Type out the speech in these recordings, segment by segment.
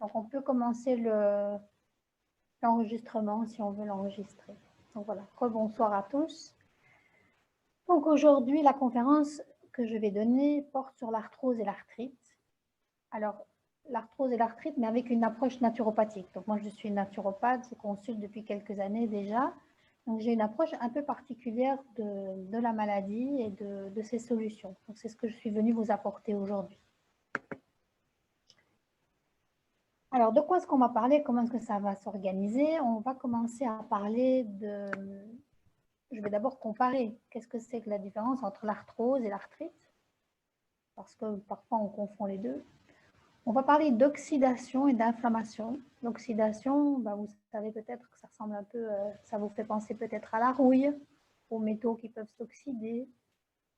Donc, on peut commencer l'enregistrement si on veut l'enregistrer. Donc, voilà. Bonsoir à tous. Donc, aujourd'hui, la conférence que je vais donner porte sur l'arthrose et l'arthrite. Alors, l'arthrose et l'arthrite, mais avec une approche naturopathique. Donc, moi, je suis naturopathe, je consulte depuis quelques années déjà. Donc, j'ai une approche un peu particulière de la maladie et de ses solutions. Donc, c'est ce que je suis venue vous apporter aujourd'hui. Alors, de quoi est-ce qu'on va parler? Comment est-ce que ça va s'organiser? On va commencer à parler de... Je vais d'abord comparer. Qu'est-ce que c'est que la différence entre l'arthrose et l'arthrite? Parce que parfois, on confond les deux. On va parler d'oxydation et d'inflammation. L'oxydation, vous savez peut-être que ça ressemble un peu, ça vous fait penser peut-être à la rouille, aux métaux qui peuvent s'oxyder.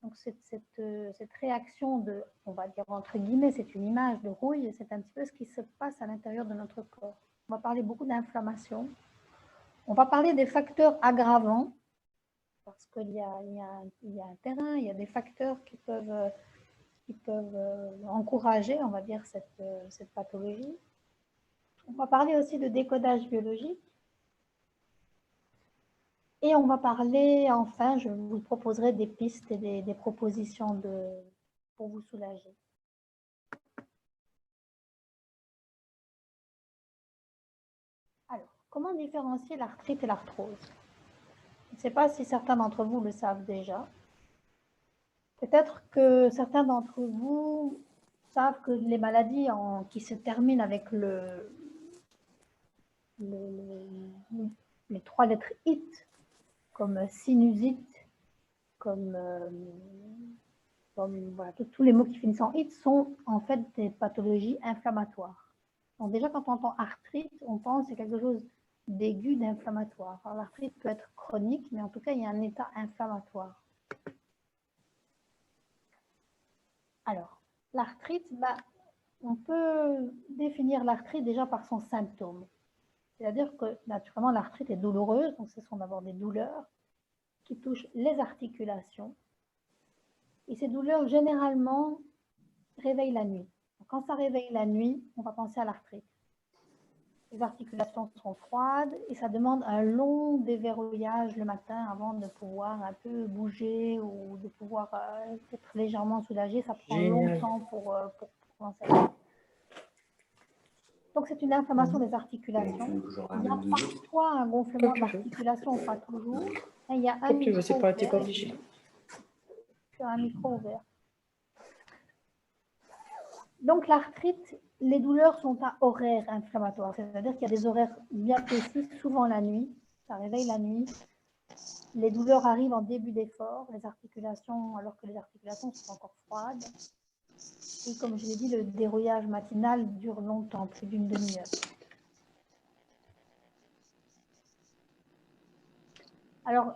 Donc cette réaction de, on va dire entre guillemets, c'est une image de rouille, c'est un petit peu ce qui se passe à l'intérieur de notre corps. On va parler beaucoup d'inflammation. On va parler des facteurs aggravants, parce qu'il y a un terrain, il y a des facteurs qui peuvent encourager, on va dire, cette pathologie. On va parler aussi de décodage biologique. Et on va parler, enfin, je vous proposerai des pistes et des propositions pour vous soulager. Alors, comment différencier l'arthrite et l'arthrose? Je ne sais pas si certains d'entre vous le savent déjà. Peut-être que certains d'entre vous savent que les maladies qui se terminent avec les trois lettres IT, comme sinusite, comme voilà, tous les mots qui finissent en IT sont en fait des pathologies inflammatoires. Donc déjà, quand on entend arthrite, on pense à quelque chose d'aigu, d'inflammatoire. Alors l'arthrite peut être chronique, mais en tout cas, il y a un état inflammatoire. Alors, l'arthrite, on peut définir l'arthrite déjà par son symptôme. C'est-à-dire que naturellement, l'arthrite est douloureuse, donc ce sont d'abord des douleurs qui touchent les articulations. Et ces douleurs, généralement, réveillent la nuit. Donc, quand ça réveille la nuit, on va penser à l'arthrite. Les articulations sont froides et ça demande un long déverrouillage le matin avant de pouvoir un peu bouger ou de pouvoir être légèrement soulagé. Ça prend longtemps pour commencer. Donc, c'est une inflammation des articulations. Il y a parfois un gonflement de l'articulation, pas toujours. Et il y a un micro ouvert. Un micro ouvert. Donc, l'arthrite, les douleurs sont à horaire inflammatoire, c'est-à-dire qu'il y a des horaires bien précis, souvent la nuit, ça réveille la nuit. Les douleurs arrivent en début d'effort, les articulations, alors que les articulations sont encore froides. Et comme je l'ai dit, le dérouillage matinal dure longtemps, plus d'une demi-heure. Alors,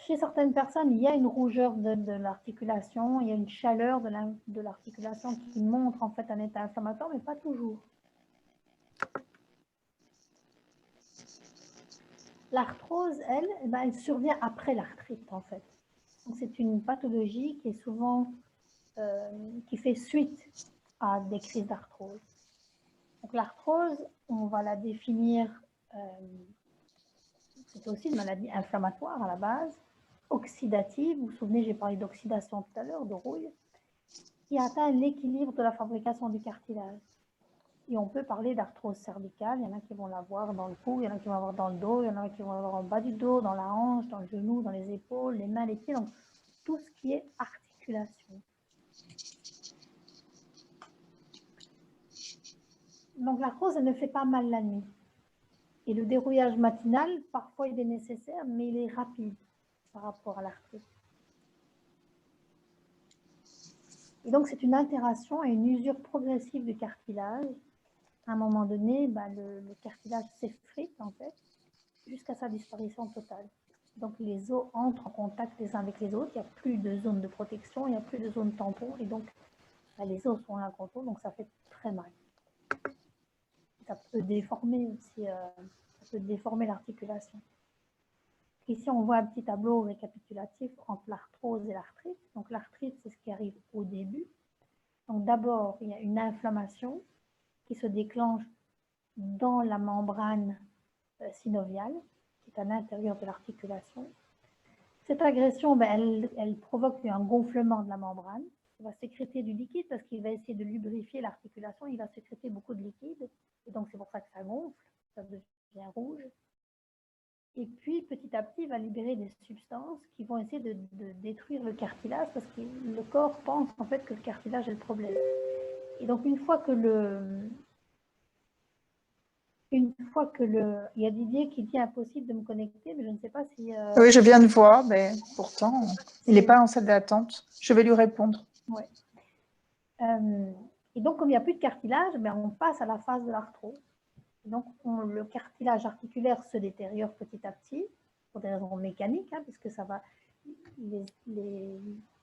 chez certaines personnes, il y a une rougeur de l'articulation, il y a une chaleur de l'articulation qui montre en fait un état inflammatoire, mais pas toujours. L'arthrose, elle survient après l'arthrite, en fait. Donc, c'est une pathologie qui est souvent, qui fait suite à des crises d'arthrose. Donc, l'arthrose, on va la définir, c'est aussi une maladie inflammatoire à la base, oxydative. Vous vous souvenez, j'ai parlé d'oxydation tout à l'heure, de rouille, qui atteint l'équilibre de la fabrication du cartilage. Et on peut parler d'arthrose cervicale. Il y en a qui vont l'avoir dans le cou, il y en a qui vont l'avoir dans le dos, il y en a qui vont l'avoir en bas du dos, dans la hanche, dans le genou, dans les épaules, les mains, les pieds. Donc, tout ce qui est articulation. Donc, l'arthrose, elle ne fait pas mal la nuit. Et le dérouillage matinal, parfois, il est nécessaire, mais il est rapide par rapport à l'arthrite. Et donc, c'est une altération et une usure progressive du cartilage. À un moment donné, le cartilage s'effrite, en fait, jusqu'à sa disparition totale. Donc, les os entrent en contact les uns avec les autres. Il n'y a plus de zone de protection, il n'y a plus de zone tampon. Et donc, les os sont l'un contre l'autre, donc ça fait très mal. Ça peut déformer aussi, ça peut déformer l'articulation. Ici, on voit un petit tableau récapitulatif entre l'arthrose et l'arthrite. Donc, l'arthrite, c'est ce qui arrive au début. Donc, d'abord, il y a une inflammation qui se déclenche dans la membrane synoviale, qui est à l'intérieur de l'articulation. Cette agression, elle provoque un gonflement de la membrane. Il va sécréter du liquide parce qu'il va essayer de lubrifier l'articulation. Il va sécréter beaucoup de liquide. Et donc, c'est pour ça que ça gonfle, ça devient rouge. Et puis, petit à petit, il va libérer des substances qui vont essayer de détruire le cartilage parce que le corps pense en fait que le cartilage est le problème. Et donc, une fois que il y a Didier qui dit impossible de me connecter, mais je ne sais pas si... Oui, je viens de voir, mais pourtant, il n'est pas en salle d'attente. Je vais lui répondre. Ouais. Et donc, comme il n'y a plus de cartilage, on passe à la phase de l'arthrose. Donc, le cartilage articulaire se détériore petit à petit, pour des raisons mécaniques, puisque ça va,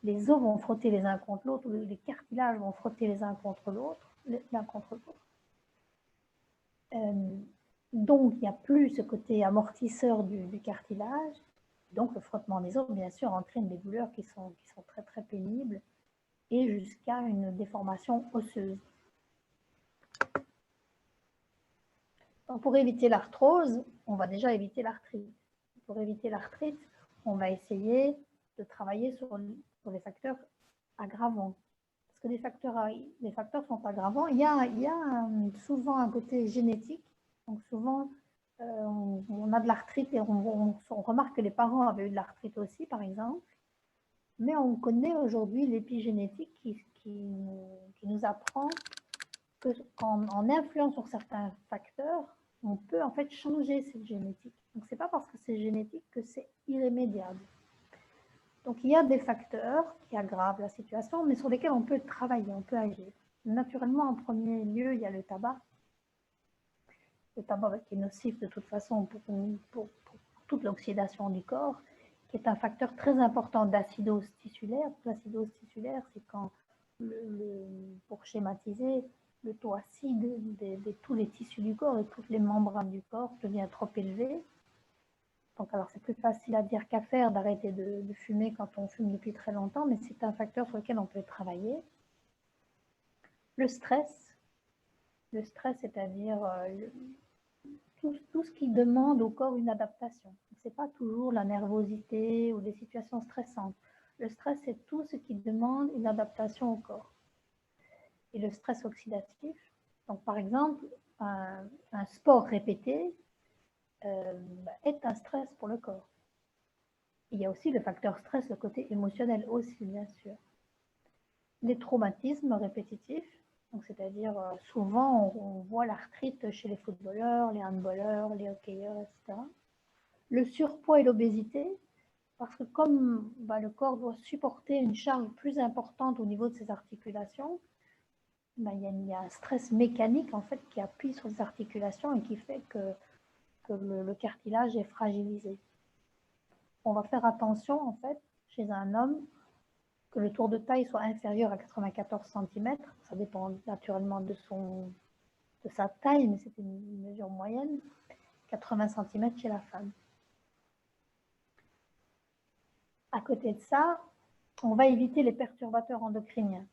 les os vont frotter les uns contre l'autre, ou les cartilages vont frotter les uns contre l'autre, l'un contre l'autre. Donc, il n'y a plus ce côté amortisseur du cartilage. Donc, le frottement des os, bien sûr, entraîne des douleurs qui sont très, très pénibles et jusqu'à une déformation osseuse. Donc, pour éviter l'arthrose, on va déjà éviter l'arthrite. Pour éviter l'arthrite, on va essayer de travailler sur les facteurs aggravants. Parce que les facteurs sont aggravants. Il y a souvent un côté génétique. Donc souvent, on a de l'arthrite et on remarque que les parents avaient eu de l'arthrite aussi, par exemple. Mais on connaît aujourd'hui l'épigénétique qui nous apprend qu'en influant sur certains facteurs, on peut en fait changer cette génétique. Donc ce n'est pas parce que c'est génétique que c'est irrémédiable. Donc il y a des facteurs qui aggravent la situation, mais sur lesquels on peut travailler, on peut agir. Naturellement, en premier lieu, il y a le tabac. Le tabac qui est nocif de toute façon pour toute l'oxydation du corps, qui est un facteur très important d'acidose tissulaire. L'acidose tissulaire, c'est quand, pour schématiser, le taux acide de tous les tissus du corps et toutes les membranes du corps devient trop élevé. Donc, alors, c'est plus facile à dire qu'à faire d'arrêter de fumer quand on fume depuis très longtemps, mais c'est un facteur sur lequel on peut travailler. Le stress, c'est-à-dire tout ce qui demande au corps une adaptation. Ce n'est pas toujours la nervosité ou des situations stressantes. Le stress, c'est tout ce qui demande une adaptation au corps. Et le stress oxydatif, donc par exemple, un sport répété est un stress pour le corps. Il y a aussi le facteur stress, le côté émotionnel aussi, bien sûr. Les traumatismes répétitifs, c'est-à-dire souvent on voit l'arthrite chez les footballeurs, les handballeurs, les hockeyeurs, etc. Le surpoids et l'obésité, parce que comme le corps doit supporter une charge plus importante au niveau de ses articulations, il y a un stress mécanique en fait qui appuie sur les articulations et qui fait que le cartilage est fragilisé. On va faire attention en fait chez un homme que le tour de taille soit inférieur à 94 cm. Ça dépend naturellement de sa taille, mais c'est une mesure moyenne. 80 cm chez la femme. À côté de ça, on va éviter les perturbateurs endocriniens.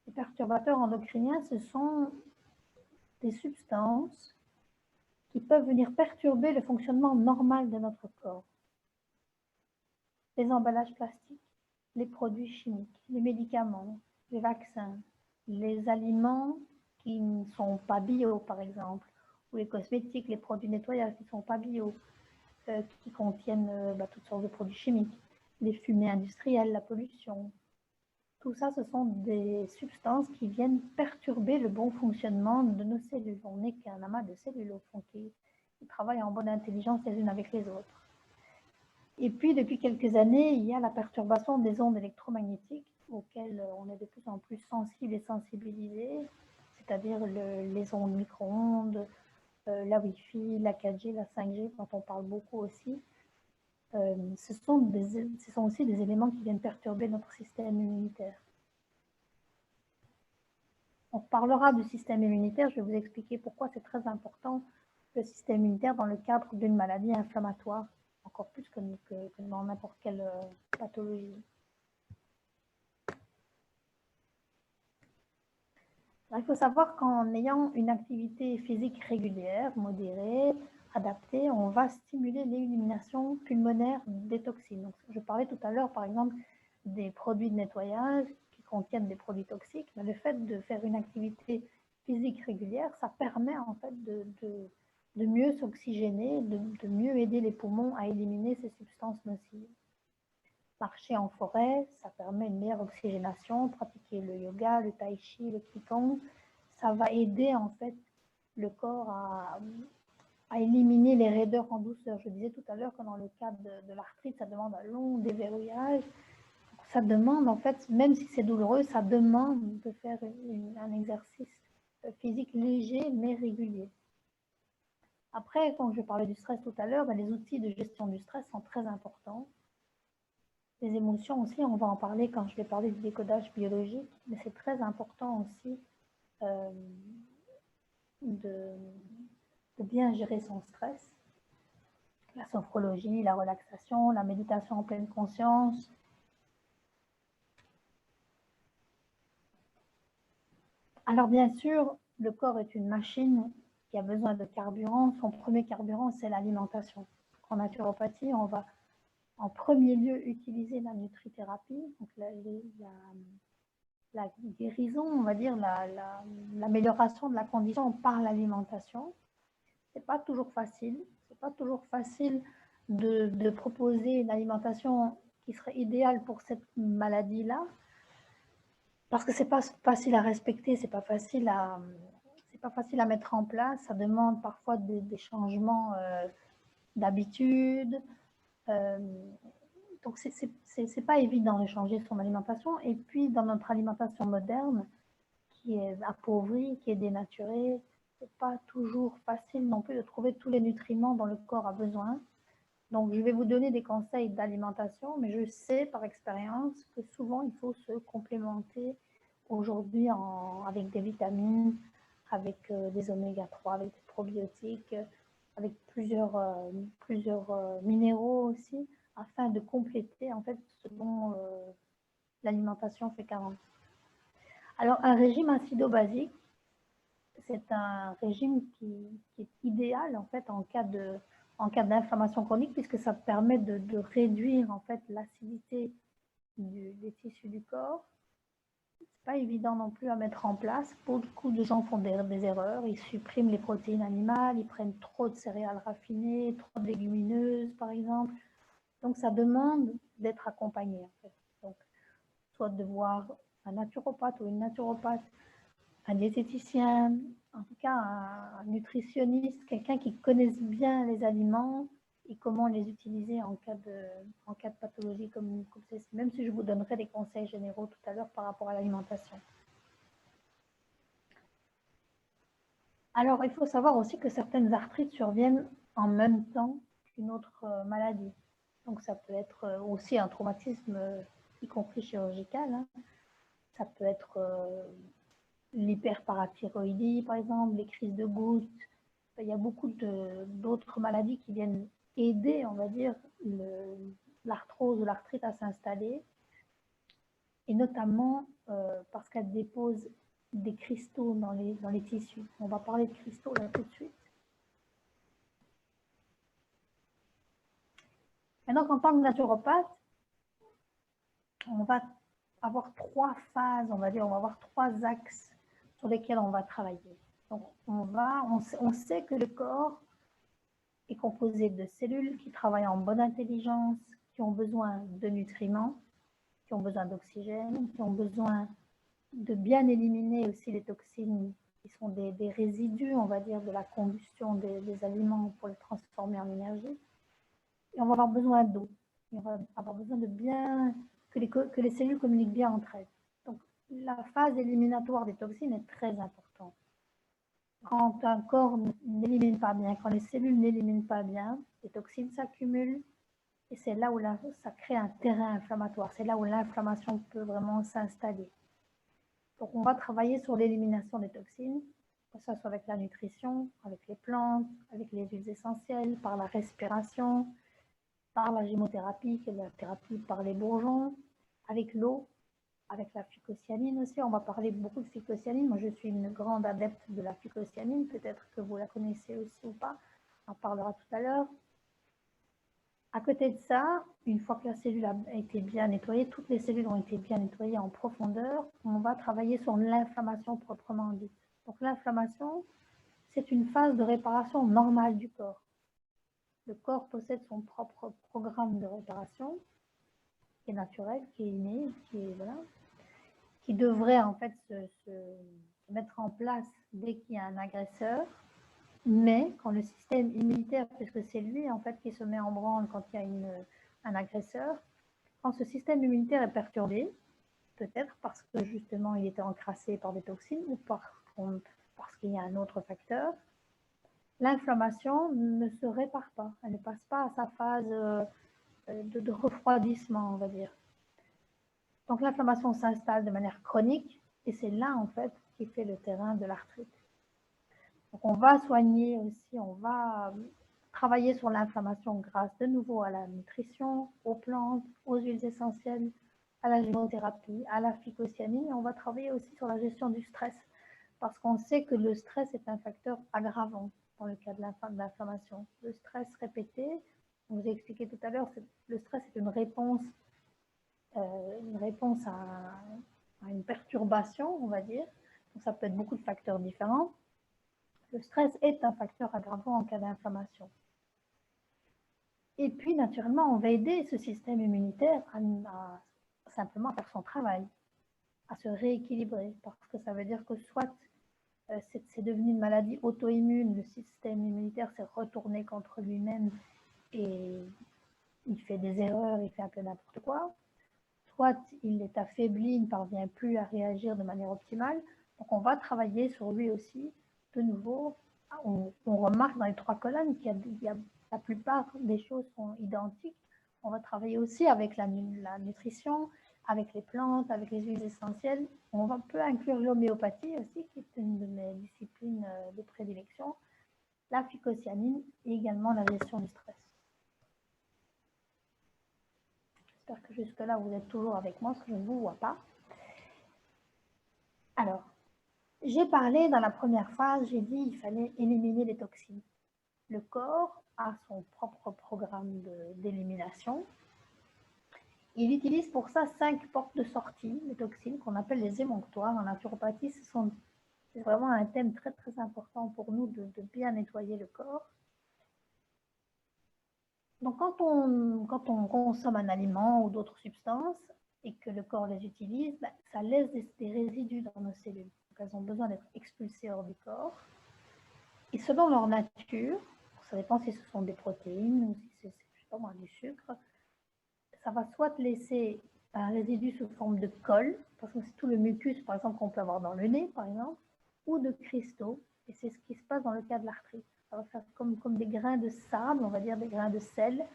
Les perturbateurs endocriniens, ce sont des substances qui peuvent venir perturber le fonctionnement normal de notre corps. Les emballages plastiques, les produits chimiques, les médicaments, les vaccins, les aliments qui ne sont pas bio, par exemple, ou les cosmétiques, les produits de nettoyage qui ne sont pas bio, qui contiennent toutes sortes de produits chimiques, les fumées industrielles, la pollution. Tout ça, ce sont des substances qui viennent perturber le bon fonctionnement de nos cellules. On n'est qu'un amas de cellules, au fond, qui travaillent en bonne intelligence les unes avec les autres. Et puis, depuis quelques années, il y a la perturbation des ondes électromagnétiques auxquelles on est de plus en plus sensible et sensibilisé, c'est-à-dire les ondes micro-ondes, la Wi-Fi, la 4G, la 5G, dont on parle beaucoup aussi. Ce sont aussi des éléments qui viennent perturber notre système immunitaire. On parlera du système immunitaire, je vais vous expliquer pourquoi c'est très important le système immunitaire dans le cadre d'une maladie inflammatoire, encore plus que dans n'importe quelle pathologie. Il faut savoir qu'en ayant une activité physique régulière, modérée, adaptée, on va stimuler l'élimination pulmonaire des toxines. Donc, je parlais tout à l'heure, par exemple, des produits de nettoyage qui contiennent des produits toxiques. Mais le fait de faire une activité physique régulière, ça permet en fait de mieux s'oxygéner, de mieux aider les poumons à éliminer ces substances nocives. Marcher en forêt, ça permet une meilleure oxygénation. Pratiquer le yoga, le tai chi, le qigong, ça va aider en fait le corps à éliminer les raideurs en douceur. Je disais tout à l'heure que dans le cas de l'arthrite, ça demande un long déverrouillage. Ça demande en fait, même si c'est douloureux, ça demande de faire un exercice physique léger mais régulier. Après, quand je parlais du stress tout à l'heure, les outils de gestion du stress sont très importants. Les émotions aussi, on va en parler quand je vais parler du décodage biologique, mais c'est très important aussi de bien gérer son stress. La sophrologie, la relaxation, la méditation en pleine conscience. Alors bien sûr, le corps est une machine qui a besoin de carburant. Son premier carburant, c'est l'alimentation. En naturopathie, on va en premier lieu utiliser la nutrithérapie, donc la guérison, on va dire, l'amélioration de la condition par l'alimentation. C'est pas toujours facile. C'est pas toujours facile de proposer une alimentation qui serait idéale pour cette maladie-là, parce que c'est pas facile à respecter, c'est pas facile à mettre en place. Ça demande parfois des changements d'habitude. Donc, c'est pas évident de changer son alimentation. Et puis, dans notre alimentation moderne, qui est appauvrie, qui est dénaturée, c'est pas toujours facile non plus de trouver tous les nutriments dont le corps a besoin. Donc, je vais vous donner des conseils d'alimentation, mais je sais par expérience que souvent, il faut se complémenter aujourd'hui avec des vitamines, avec des oméga 3, avec des probiotiques, avec plusieurs minéraux aussi, afin de compléter en fait ce dont l'alimentation fait carence. Alors, un régime acido-basique, c'est un régime qui est idéal en fait en cas d'inflammation chronique, puisque ça permet de réduire en fait l'acidité des tissus du corps. C'est pas évident non plus à mettre en place. Beaucoup de gens font des erreurs. Ils suppriment les protéines animales, ils prennent trop de céréales raffinées, trop de légumineuses par exemple. Donc ça demande d'être accompagné en fait. Donc, soit de voir un naturopathe ou une naturopathe, un diététicien, en tout cas un nutritionniste, quelqu'un qui connaisse bien les aliments et comment les utiliser en cas de pathologie comme celle-ci, même si je vous donnerai des conseils généraux tout à l'heure par rapport à l'alimentation. Alors, il faut savoir aussi que certaines arthrites surviennent en même temps qu'une autre maladie. Donc, ça peut être aussi un traumatisme, y compris chirurgical. Hein. Ça peut être l'hyperparathyroïdie, par exemple, les crises de gouttes. Il y a beaucoup d'autres maladies qui viennent aider, on va dire, l'arthrose ou l'arthrite à s'installer, et notamment parce qu'elle dépose des cristaux dans les tissus. On va parler de cristaux là tout de suite. Maintenant, quand on parle de naturopathe, on va avoir 3 phases, on va dire, on va avoir 3 axes sur lesquels on va travailler. Donc, on sait que le corps est composé de cellules qui travaillent en bonne intelligence, qui ont besoin de nutriments, qui ont besoin d'oxygène, qui ont besoin de bien éliminer aussi les toxines qui sont des résidus, on va dire, de la combustion des aliments pour les transformer en énergie. Et on va avoir besoin d'eau. On va avoir besoin de bien que les cellules communiquent bien entre elles. Donc, la phase éliminatoire des toxines est très importante. Quand un corps n'élimine pas bien, quand les cellules n'éliminent pas bien, les toxines s'accumulent et c'est là où ça crée un terrain inflammatoire. C'est là où l'inflammation peut vraiment s'installer. Donc, on va travailler sur l'élimination des toxines, que ce soit avec la nutrition, avec les plantes, avec les huiles essentielles, par la respiration, par la gymothérapie, qui est la thérapie par les bourgeons, avec l'eau, avec la phycocyanine aussi. On va parler beaucoup de phycocyanine. Moi, je suis une grande adepte de la phycocyanine. Peut-être que vous la connaissez aussi ou pas. On en parlera tout à l'heure. À côté de ça, une fois que la cellule a été bien nettoyée, toutes les cellules ont été bien nettoyées en profondeur, on va travailler sur l'inflammation proprement dite. Donc l'inflammation, c'est une phase de réparation normale du corps. Le corps possède son propre programme de réparation, qui est naturel, qui est inné, qui devrait en fait se mettre en place dès qu'il y a un agresseur. Mais quand le système immunitaire, puisque c'est lui en fait qui se met en branle quand il y a un agresseur, quand ce système immunitaire est perturbé, peut-être parce que justement il était encrassé par des toxines ou parce qu'il y a un autre facteur, l'inflammation ne se répare pas. Elle ne passe pas à sa phase de refroidissement, on va dire. Donc l'inflammation s'installe de manière chronique et c'est là en fait qui fait le terrain de l'arthrite. Donc on va soigner aussi, on va travailler sur l'inflammation grâce de nouveau à la nutrition, aux plantes, aux huiles essentielles, à la gémothérapie, à la phycocyanine. Et on va travailler aussi sur la gestion du stress parce qu'on sait que le stress est un facteur aggravant dans le cas de l'inflammation. Le stress répété, on vous a expliqué tout à l'heure, le stress est une réponse à une perturbation, on va dire. Donc ça peut être beaucoup de facteurs différents. Le stress est un facteur aggravant en cas d'inflammation. Et puis, naturellement, on va aider ce système immunitaire à simplement faire son travail, à se rééquilibrer, parce que ça veut dire que soit c'est devenu une maladie auto-immune, le système immunitaire s'est retourné contre lui-même et il fait des erreurs, il fait un peu n'importe quoi, soit il est affaibli, il ne parvient plus à réagir de manière optimale. Donc, on va travailler sur lui aussi, de nouveau. On remarque dans les 3 colonnes qu'il y a la plupart des choses sont identiques. On va travailler aussi avec la nutrition, avec les plantes, avec les huiles essentielles. On peut inclure l'homéopathie aussi, qui est une de mes disciplines de prédilection, la phycocyanine et également la gestion du stress. J'espère que jusque-là, vous êtes toujours avec moi, parce que je ne vous vois pas. Alors, j'ai parlé dans la première phase, j'ai dit qu'il fallait éliminer les toxines. Le corps a son propre programme d'élimination. Il utilise pour ça 5 portes de sortie des toxines qu'on appelle les émonctoires. En naturopathie, c'est vraiment un thème très très important pour nous de bien nettoyer le corps. Donc quand on consomme un aliment ou d'autres substances et que le corps les utilise, ça laisse des résidus dans nos cellules. Donc elles ont besoin d'être expulsées hors du corps. Et selon leur nature, ça dépend si ce sont des protéines ou si c'est, je sais pas moi, du sucre, ça va soit laisser un résidu sous forme de colle, parce que c'est tout le mucus, par exemple, qu'on peut avoir dans le nez, par exemple, ou de cristaux. Et c'est ce qui se passe dans le cas de l'arthrite. Ça va faire comme des grains de sable, on va dire des grains de sel,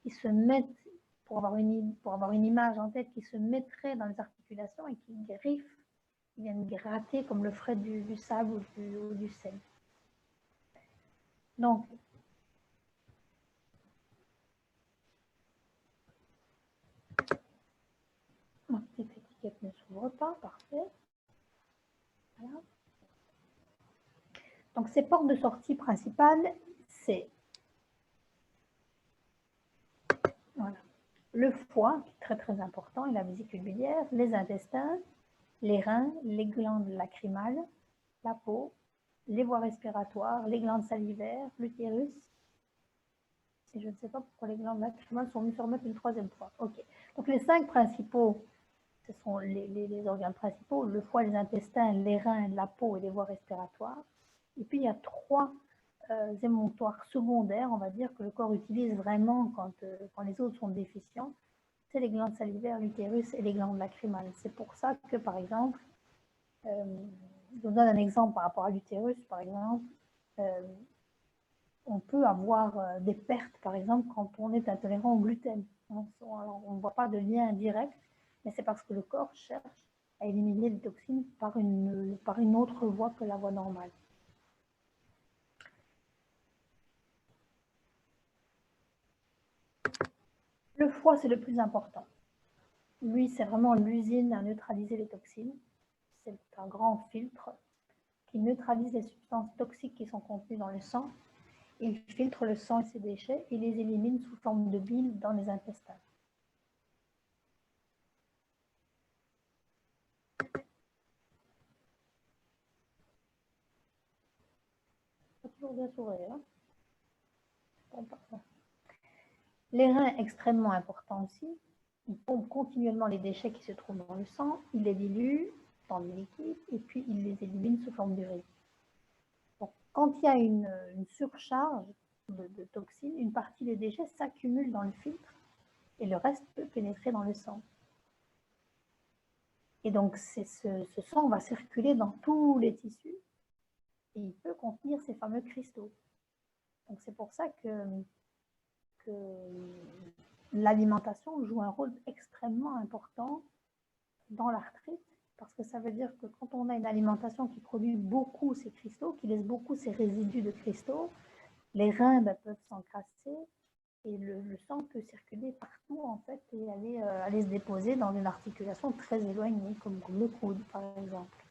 qui se mettent, pour avoir une image en tête, qui se mettraient dans les articulations et qui griffent, qui viennent gratter comme le ferait du sable ou du sel. Donc, ma petite étiquette ne s'ouvre pas, parfait. Voilà. Donc, ces portes de sortie principales, c'est voilà, le foie, qui est très très important, et la vésicule biliaire, les intestins, les reins, les glandes lacrymales, la peau, les voies respiratoires, les glandes salivaires, l'utérus. Et je ne sais pas pourquoi les glandes lacrymales sont venues se remettre une 3e fois. Ok. Donc les 5 principaux, ce sont les organes principaux, le foie, les intestins, les reins, la peau et les voies respiratoires. Et puis il y a 3 émonctoires secondaires, on va dire, que le corps utilise vraiment quand les autres sont déficients. C'est les glandes salivaires, l'utérus et les glandes lacrymales. C'est pour ça que, par exemple, je vous donne un exemple par rapport à l'utérus, par exemple, on peut avoir des pertes, par exemple, quand on est intolérant au gluten. On ne voit pas de lien direct, mais c'est parce que le corps cherche à éliminer les toxines par une autre voie que la voie normale. Le foie, c'est le plus important. lui, c'est vraiment l'usine à neutraliser les toxines. C'est un grand filtre qui neutralise les substances toxiques qui sont contenues dans le sang. Il filtre le sang et ses déchets et les élimine sous forme de bile dans les intestins. Ça toujours bien s'ouvrir. Hein. Bon, les reins, extrêmement importants aussi. Ils pompent continuellement les déchets qui se trouvent dans le sang, ils les diluent dans le liquide et puis ils les éliminent sous forme d'urine. Quand il y a une surcharge de toxines, une partie des déchets s'accumule dans le filtre et le reste peut pénétrer dans le sang. Et donc, ce sang va circuler dans tous les tissus et il peut contenir ces fameux cristaux. Donc, c'est pour ça que l'alimentation joue un rôle extrêmement important dans l'arthrite, parce que ça veut dire que quand on a une alimentation qui produit beaucoup ces cristaux, qui laisse beaucoup ces résidus de cristaux, les reins peuvent s'encrasser et le sang peut circuler partout en fait et aller se déposer dans une articulation très éloignée, comme le coude par exemple.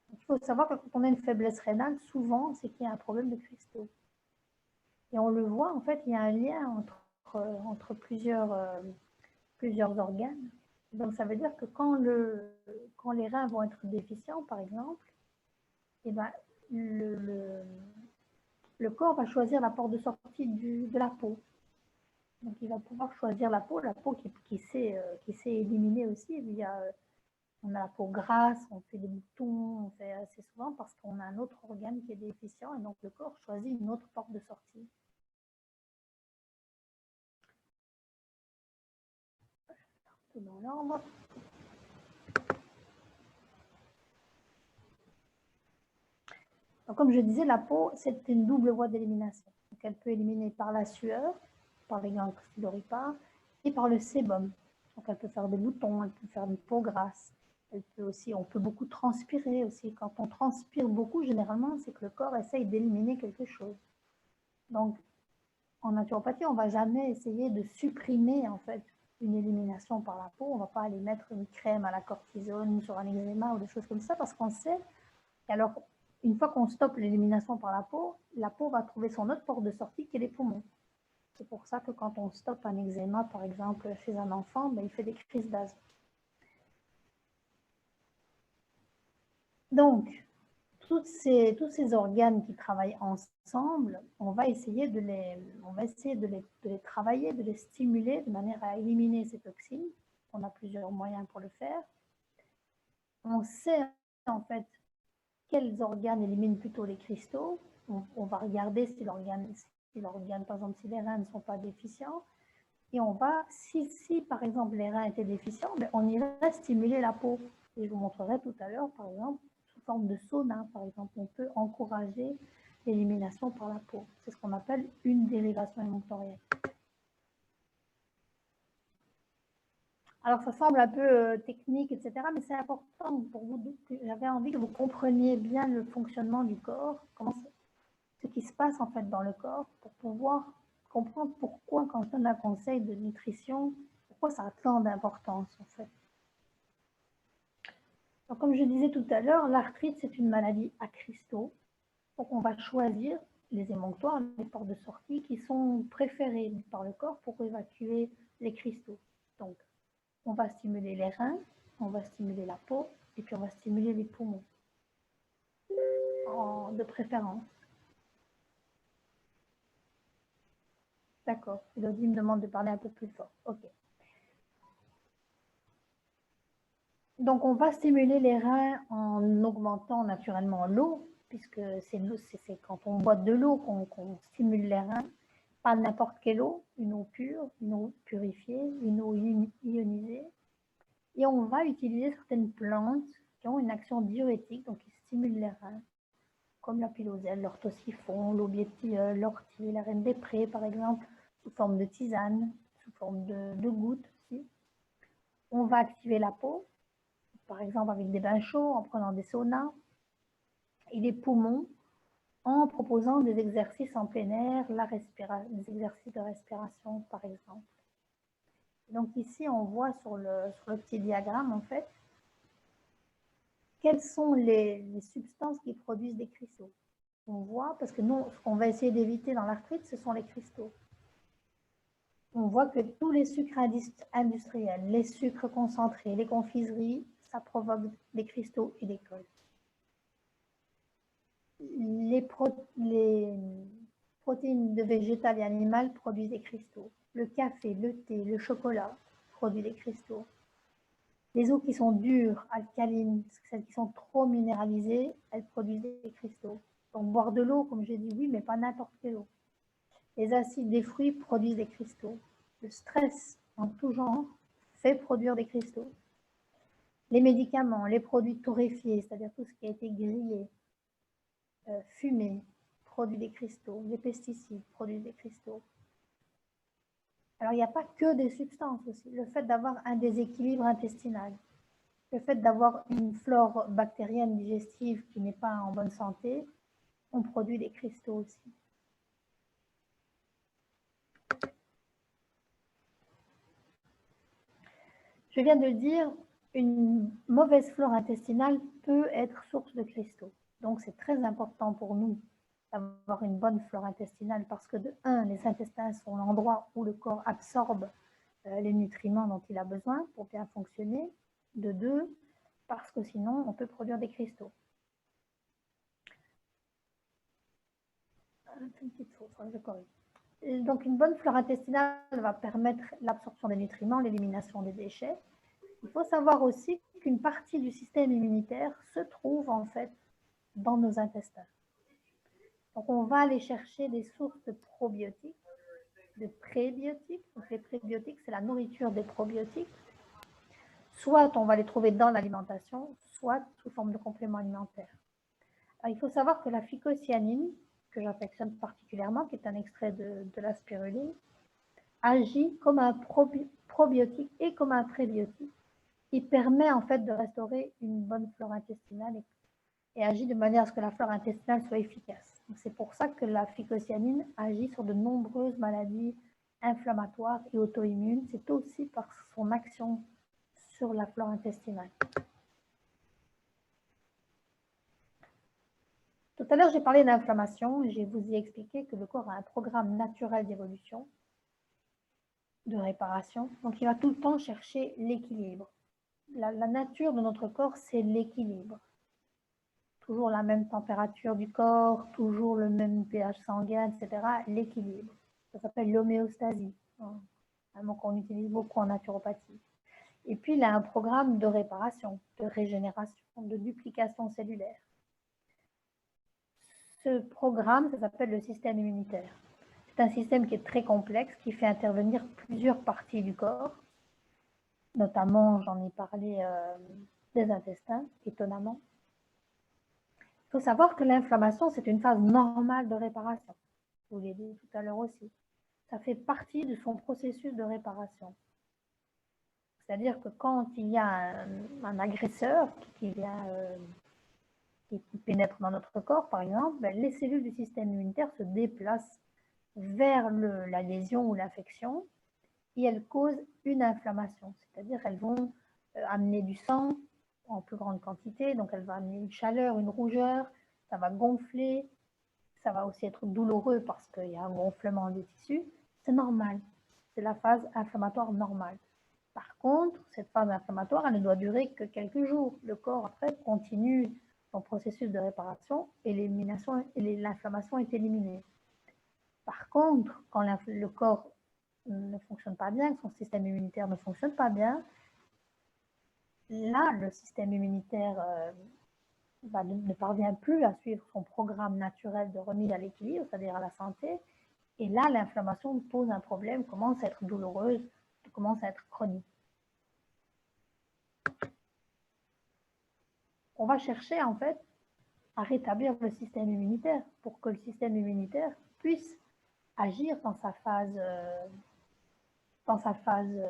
Donc, il faut savoir que quand on a une faiblesse rénale, souvent c'est qu'il y a un problème de cristaux. Et on le voit, en fait, il y a un lien entre plusieurs organes. Donc, ça veut dire que quand les reins vont être déficients, par exemple, eh ben, le corps va choisir la porte de sortie de la peau. Donc, il va pouvoir choisir la peau qui sait éliminer aussi. On a la peau grasse, on fait des boutons, on fait assez souvent parce qu'on a un autre organe qui est déficient et donc le corps choisit une autre porte de sortie. Dans l'ordre. Comme je disais, la peau, c'est une double voie d'élimination. Elle peut éliminer par la sueur, par les ganglions cylindriques, et par le sébum. Donc, elle peut faire des boutons, elle peut faire une peau grasse. On peut beaucoup transpirer aussi. Quand on transpire beaucoup, généralement, c'est que le corps essaye d'éliminer quelque chose. Donc, en naturopathie, on ne va jamais essayer de supprimer en fait une élimination par la peau. On ne va pas aller mettre une crème à la cortisone sur un eczéma ou des choses comme ça parce qu'on sait. Et alors, une fois qu'on stoppe l'élimination par la peau va trouver son autre porte de sortie qui est les poumons. C'est pour ça que quand on stoppe un eczéma, par exemple, chez un enfant, il fait des crises d'asthme. Donc, tous ces organes qui travaillent ensemble, on va essayer de les travailler, de les stimuler de manière à éliminer ces toxines. On a plusieurs moyens pour le faire. On sait en fait quels organes éliminent plutôt les cristaux. On va regarder si l'organe, par exemple, si les reins ne sont pas déficients. Et on va, si par exemple les reins étaient déficients, on irait stimuler la peau. Et je vous montrerai tout à l'heure, par exemple, sous forme de sauna, par exemple, on peut encourager l'élimination par la peau. C'est ce qu'on appelle une dérivation émonctorielle. Alors, ça semble un peu technique, etc., mais c'est important pour vous. J'avais envie que vous compreniez bien le fonctionnement du corps, ce qui se passe en fait dans le corps, pour pouvoir comprendre pourquoi, quand je donne un conseil de nutrition, pourquoi ça a tant d'importance en fait. Donc, comme je disais tout à l'heure, l'arthrite, c'est une maladie à cristaux. Donc, on va choisir les émonctoires, les portes de sortie qui sont préférées par le corps pour évacuer les cristaux. Donc, on va stimuler les reins, on va stimuler la peau et puis on va stimuler les poumons, de préférence. D'accord. Elodie me demande de parler un peu plus fort. OK. Donc, on va stimuler les reins en augmentant naturellement l'eau, puisque c'est quand on boit de l'eau qu'on stimule les reins, pas n'importe quelle eau, une eau pure, une eau purifiée, une eau ionisée. Et on va utiliser certaines plantes qui ont une action diurétique, donc qui stimulent les reins, comme la piloselle, l'orthosiphon, l'aubiétilleul, l'ortie, la reine des prés, par exemple, sous forme de tisane, sous forme de gouttes aussi. On va activer la peau, par exemple avec des bains chauds, en prenant des saunas, et les poumons, en proposant des exercices en plein air, des exercices de respiration, par exemple. Donc ici, on voit sur le petit diagramme, en fait, quelles sont les substances qui produisent des cristaux. On voit, parce que nous, ce qu'on va essayer d'éviter dans l'arthrite, ce sont les cristaux. On voit que tous les sucres industriels, les sucres concentrés, les confiseries, ça provoque des cristaux et des cols. Les protéines de végétales et animales produisent des cristaux. Le café, le thé, le chocolat produisent des cristaux. Les eaux qui sont dures, alcalines, celles qui sont trop minéralisées, elles produisent des cristaux. Donc boire de l'eau, comme j'ai dit, oui, mais pas n'importe quelle eau. Les acides des fruits produisent des cristaux. Le stress en tout genre fait produire des cristaux. Les médicaments, les produits torréfiés, c'est-à-dire tout ce qui a été grillé, fumé, produit des cristaux. Les pesticides produisent des cristaux. Alors, il n'y a pas que des substances aussi. Le fait d'avoir un déséquilibre intestinal, le fait d'avoir une flore bactérienne digestive qui n'est pas en bonne santé, on produit des cristaux aussi. Je viens de le dire, une mauvaise flore intestinale peut être source de cristaux. Donc, c'est très important pour nous d'avoir une bonne flore intestinale parce que de un, les intestins sont l'endroit où le corps absorbe les nutriments dont il a besoin pour bien fonctionner. De deux, parce que sinon, on peut produire des cristaux. Une petite faute, je corrige. Donc, une bonne flore intestinale va permettre l'absorption des nutriments, l'élimination des déchets. Il faut savoir aussi qu'une partie du système immunitaire se trouve en fait dans nos intestins. Donc, on va aller chercher des sources de probiotiques, de prébiotiques. Donc, les prébiotiques, c'est la nourriture des probiotiques. Soit on va les trouver dans l'alimentation, soit sous forme de compléments alimentaires. Alors, il faut savoir que la phycocyanine, que j'affectionne particulièrement, qui est un extrait de la spiruline, agit comme un probiotique et comme un prébiotique. Il permet en fait de restaurer une bonne flore intestinale et agit de manière à ce que la flore intestinale soit efficace. C'est pour ça que la phycocyanine agit sur de nombreuses maladies inflammatoires et auto-immunes. C'est aussi par son action sur la flore intestinale. Tout à l'heure, j'ai parlé d'inflammation et je vous ai expliqué que le corps a un programme naturel d'évolution, de réparation. Donc, il va tout le temps chercher l'équilibre. La nature de notre corps, c'est l'équilibre. Toujours la même température du corps, toujours le même pH sanguin, etc. L'équilibre. Ça s'appelle l'homéostasie, un mot qu'on utilise beaucoup en naturopathie. Et puis, il a un programme de réparation, de régénération, de duplication cellulaire. Ce programme, ça s'appelle le système immunitaire. C'est un système qui est très complexe, qui fait intervenir plusieurs parties du corps, notamment, j'en ai parlé, des intestins, étonnamment. Il faut savoir que l'inflammation, c'est une phase normale de réparation. Je vous l'ai dit tout à l'heure aussi. Ça fait partie de son processus de réparation. C'est-à-dire que quand il y a un agresseur qui vient, qui pénètre dans notre corps, par exemple, les cellules du système immunitaire se déplacent vers la lésion ou l'infection et elles causent une inflammation. C'est-à-dire qu'elles vont amener du sang en plus grande quantité, donc elle va amener une chaleur, une rougeur, ça va gonfler, ça va aussi être douloureux parce qu'il y a un gonflement des tissus. C'est normal, c'est la phase inflammatoire normale. Par contre, cette phase inflammatoire, elle ne doit durer que quelques jours. Le corps, après, continue son processus de réparation et l'inflammation est éliminée. Par contre, quand le corps ne fonctionne pas bien, que son système immunitaire ne fonctionne pas bien, là, le système immunitaire ne parvient plus à suivre son programme naturel de remise à l'équilibre, c'est-à-dire à la santé. Et là, l'inflammation pose un problème, commence à être douloureuse, commence à être chronique. On va chercher en fait à rétablir le système immunitaire pour que le système immunitaire puisse agir dans sa phase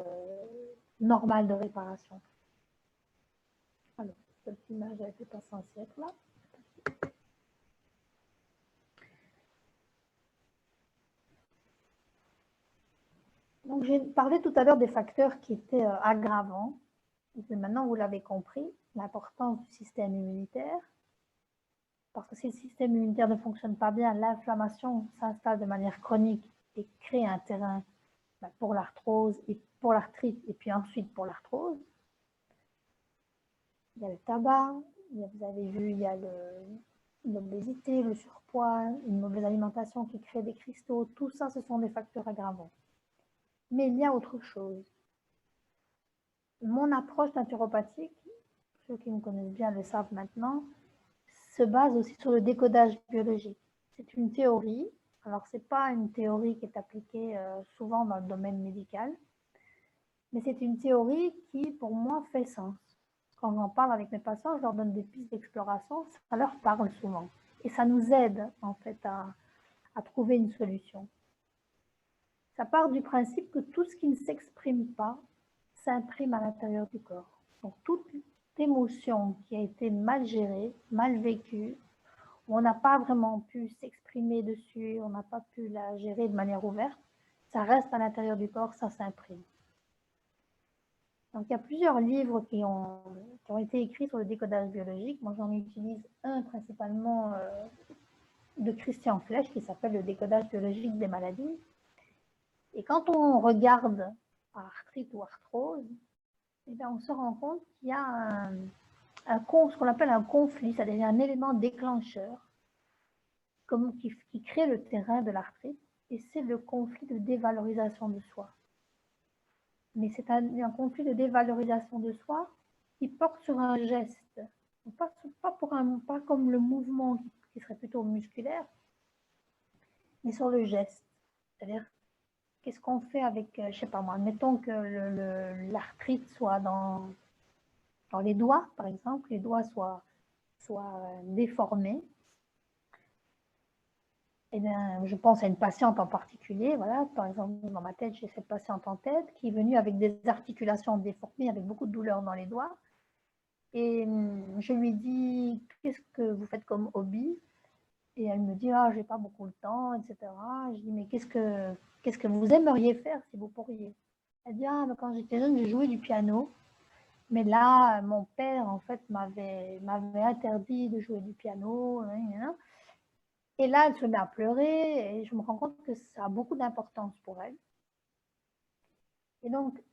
normale de réparation. Alors, cette image a été passée un siècle là. Donc Donc, j'ai parlé tout à l'heure des facteurs qui étaient aggravants. Et maintenant, vous l'avez compris, l'importance du système immunitaire. Parce que si le système immunitaire ne fonctionne pas bien, l'inflammation s'installe de manière chronique et crée un terrain pour l'arthrose et pour l'arthrite et puis ensuite pour l'arthrose. Il y a le tabac, vous avez vu, il y a l'obésité, le surpoids, une mauvaise alimentation qui crée des cristaux. Tout ça, ce sont des facteurs aggravants. Mais il y a autre chose. Mon approche naturopathique, ceux qui me connaissent bien le savent maintenant, se base aussi sur le décodage biologique. C'est une théorie. Alors, ce n'est pas une théorie qui est appliquée souvent dans le domaine médical, mais c'est une théorie qui, pour moi, fait sens. Quand j'en parle avec mes patients, je leur donne des pistes d'exploration, ça leur parle souvent. Et ça nous aide, en fait, à trouver une solution. Ça part du principe que tout ce qui ne s'exprime pas s'imprime à l'intérieur du corps. Donc, toute émotion qui a été mal gérée, mal vécue, où on n'a pas vraiment pu s'exprimer dessus, on n'a pas pu la gérer de manière ouverte, ça reste à l'intérieur du corps, ça s'imprime. Donc, il y a plusieurs livres qui ont été écrits sur le décodage biologique. Moi, j'en utilise un principalement de Christian Flech qui s'appelle le décodage biologique des maladies. Et quand on regarde arthrite ou arthrose, eh bien, on se rend compte qu'il y a ce qu'on appelle un conflit, c'est-à-dire un élément déclencheur qui crée le terrain de l'arthrite, et c'est le conflit de dévalorisation de soi. Mais c'est un conflit de dévalorisation de soi qui porte sur un geste, pas comme le mouvement qui serait plutôt musculaire, mais sur le geste. C'est-à-dire, qu'est-ce qu'on fait avec, je ne sais pas moi, admettons que l'arthrite soit dans les doigts, par exemple, les doigts soient déformés. Eh bien, je pense à une patiente en particulier, voilà, par exemple, dans ma tête, j'ai cette patiente en tête qui est venue avec des articulations déformées, avec beaucoup de douleur dans les doigts. Et je lui dis, qu'est-ce que vous faites comme hobby? Et elle me dit, ah, j'ai pas beaucoup de temps, etc. Je dis, mais qu'est-ce que vous aimeriez faire si vous pourriez? Elle dit, ah, mais quand j'étais jeune, j'ai joué du piano. Mais là, mon père, en fait, m'avait interdit de jouer du piano. Et là, elle se met à pleurer et je me rends compte que ça a beaucoup d'importance pour elle. Et donc,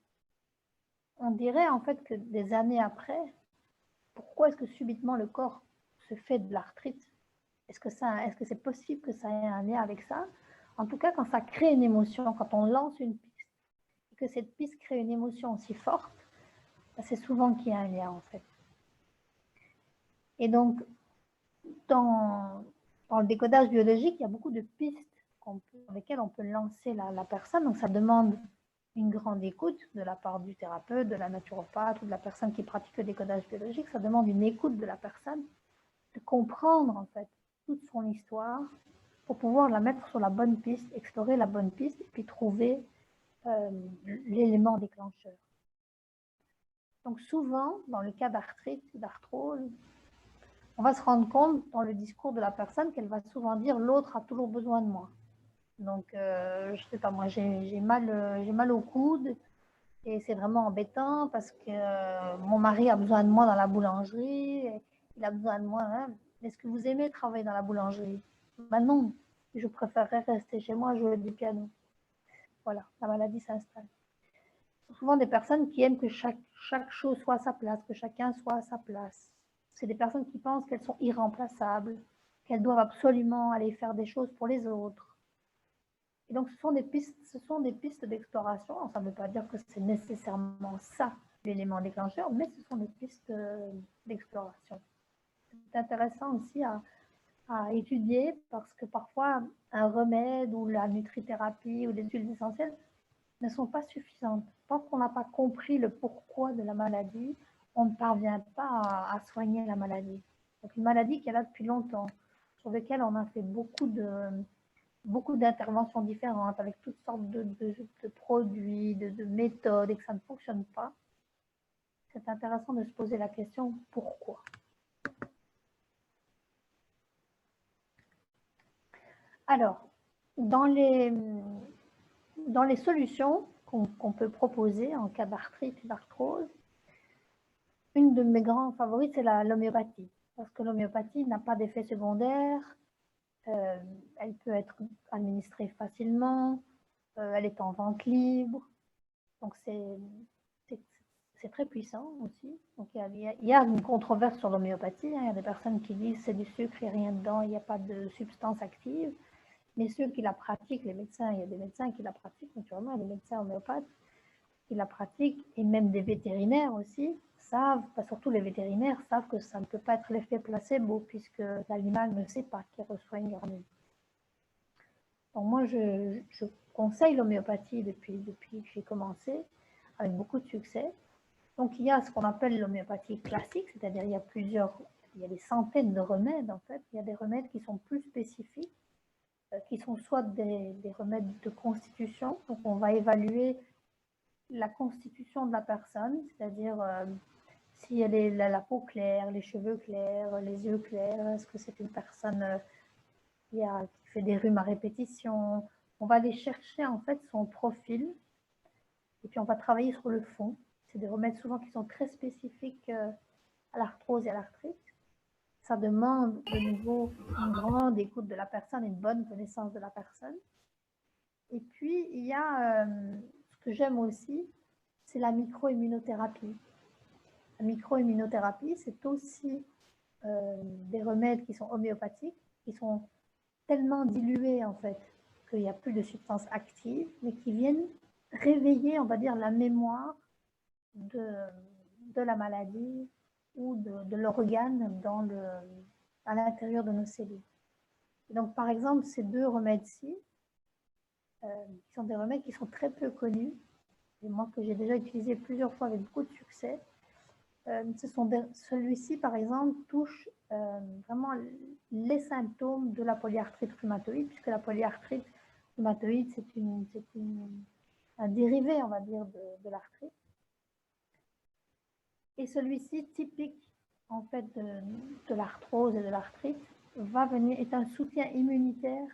on dirait en fait que des années après, pourquoi est-ce que subitement le corps se fait de l'arthrite? Est-ce que c'est possible que ça ait un lien avec ça? En tout cas, quand ça crée une émotion, quand on lance une piste, et que cette piste crée une émotion aussi forte, c'est souvent qu'il y a un lien en fait. Et donc, dans le décodage biologique, il y a beaucoup de pistes avec lesquelles on peut lancer la personne. Donc, ça demande une grande écoute de la part du thérapeute, de la naturopathe ou de la personne qui pratique le décodage biologique. Ça demande une écoute de la personne, de comprendre en fait toute son histoire pour pouvoir la mettre sur la bonne piste, explorer la bonne piste et puis trouver l'élément déclencheur. Donc souvent, dans le cas d'arthrite ou d'arthrose, on va se rendre compte dans le discours de la personne qu'elle va souvent dire « l'autre a toujours besoin de moi ». Donc, je sais pas, moi j'ai mal au coude et c'est vraiment embêtant parce que mon mari a besoin de moi dans la boulangerie, il a besoin de moi. Hein. Est-ce que vous aimez travailler dans la boulangerie? Ben non, je préférerais rester chez moi jouer du piano. Voilà, la maladie s'installe. Souvent des personnes qui aiment que chaque chose soit à sa place, que chacun soit à sa place. C'est des personnes qui pensent qu'elles sont irremplaçables, qu'elles doivent absolument aller faire des choses pour les autres. Et donc, ce sont des pistes d'exploration. Ça ne veut pas dire que c'est nécessairement ça, l'élément déclencheur, mais ce sont des pistes d'exploration. C'est intéressant aussi à étudier parce que parfois, un remède ou la nutrithérapie ou les huiles essentielles ne sont pas suffisantes. Tant qu'on n'a pas compris le pourquoi de la maladie, on ne parvient pas à soigner la maladie. Donc, une maladie qui est là depuis longtemps, sur laquelle on a fait beaucoup d'interventions différentes avec toutes sortes de produits, de méthodes et que ça ne fonctionne pas, c'est intéressant de se poser la question pourquoi. Alors, dans les solutions qu'on peut proposer en cas d'arthrite et d'arthrose. Une de mes grands favoris, c'est l'homéopathie, parce que l'homéopathie n'a pas d'effet secondaire, elle peut être administrée facilement, elle est en vente libre, donc c'est très puissant aussi. Donc il y a une controverse sur l'homéopathie, hein. Il y a des personnes qui disent c'est du sucre, il n'y a rien dedans, il n'y a pas de substance active. Mais ceux qui la pratiquent, les médecins, il y a des médecins qui la pratiquent, naturellement, il y a des médecins homéopathes qui la pratiquent, et même des vétérinaires aussi savent, surtout les vétérinaires savent que ça ne peut pas être l'effet placebo, puisque l'animal ne sait pas qu'il reçoit une granule. Donc moi, je conseille l'homéopathie depuis que j'ai commencé, avec beaucoup de succès. Donc il y a ce qu'on appelle l'homéopathie classique, c'est-à-dire il y a des centaines de remèdes en fait. Il y a des remèdes qui sont plus spécifiques, qui sont soit des remèdes de constitution, donc on va évaluer la constitution de la personne, c'est-à-dire si elle a la peau claire, les cheveux clairs, les yeux clairs, est-ce que c'est une personne qui fait des rhumes à répétition. On va aller chercher en fait son profil et puis on va travailler sur le fond. C'est des remèdes souvent qui sont très spécifiques à l'arthrose et à l'arthrite. Ça demande de nouveau une grande écoute de la personne, une bonne connaissance de la personne. Et puis, il y a ce que j'aime aussi, c'est la micro-immunothérapie. La micro-immunothérapie, c'est aussi des remèdes qui sont homéopathiques, qui sont tellement dilués en fait qu'il n'y a plus de substances actives, mais qui viennent réveiller, on va dire, la mémoire de la maladie ou de l'organe à l'intérieur de nos cellules. Et donc, par exemple, ces deux remèdes-ci, qui sont des remèdes qui sont très peu connus, et moi que j'ai déjà utilisé plusieurs fois avec beaucoup de succès, celui-ci, par exemple, touche vraiment les symptômes de la polyarthrite rhumatoïde, puisque la polyarthrite rhumatoïde, c'est un dérivé, on va dire, de l'arthrite. Et celui-ci, typique en fait de l'arthrose et de l'arthrite, est un soutien immunitaire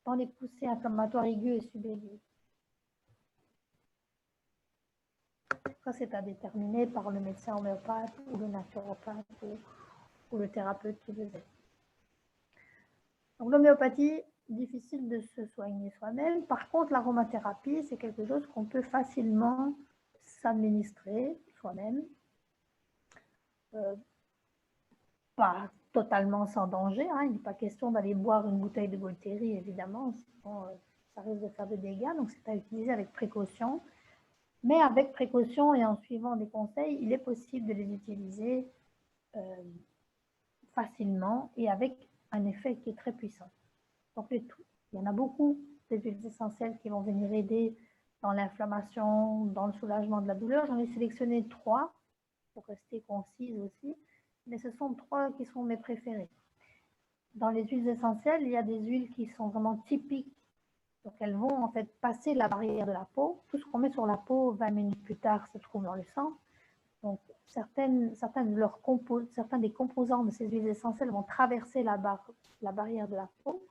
dans les poussées inflammatoires aiguës et subaiguës. Ça, c'est à déterminer par le médecin homéopathe ou le naturopathe ou le thérapeute qui veut être. Donc l'homéopathie, difficile de se soigner soi-même. Par contre, l'aromathérapie, c'est quelque chose qu'on peut facilement s'administrer soi-même. Pas totalement sans danger, hein. Il n'est pas question d'aller boire une bouteille de Voltairy, évidemment, sinon ça risque de faire des dégâts, donc c'est à utiliser avec précaution. Mais avec précaution et en suivant des conseils, il est possible de les utiliser facilement et avec un effet qui est très puissant. Donc il y en a beaucoup des huiles essentielles qui vont venir aider dans l'inflammation, dans le soulagement de la douleur. J'en ai sélectionné 3 pour rester concise aussi, mais ce sont 3 qui sont mes préférés. Dans les huiles essentielles, il y a des huiles qui sont vraiment typiques. Donc elles vont en fait passer la barrière de la peau. Tout ce qu'on met sur la peau, 20 minutes plus tard, se trouve dans le sang. Donc certains des composants de ces huiles essentielles vont traverser la barrière de la peau,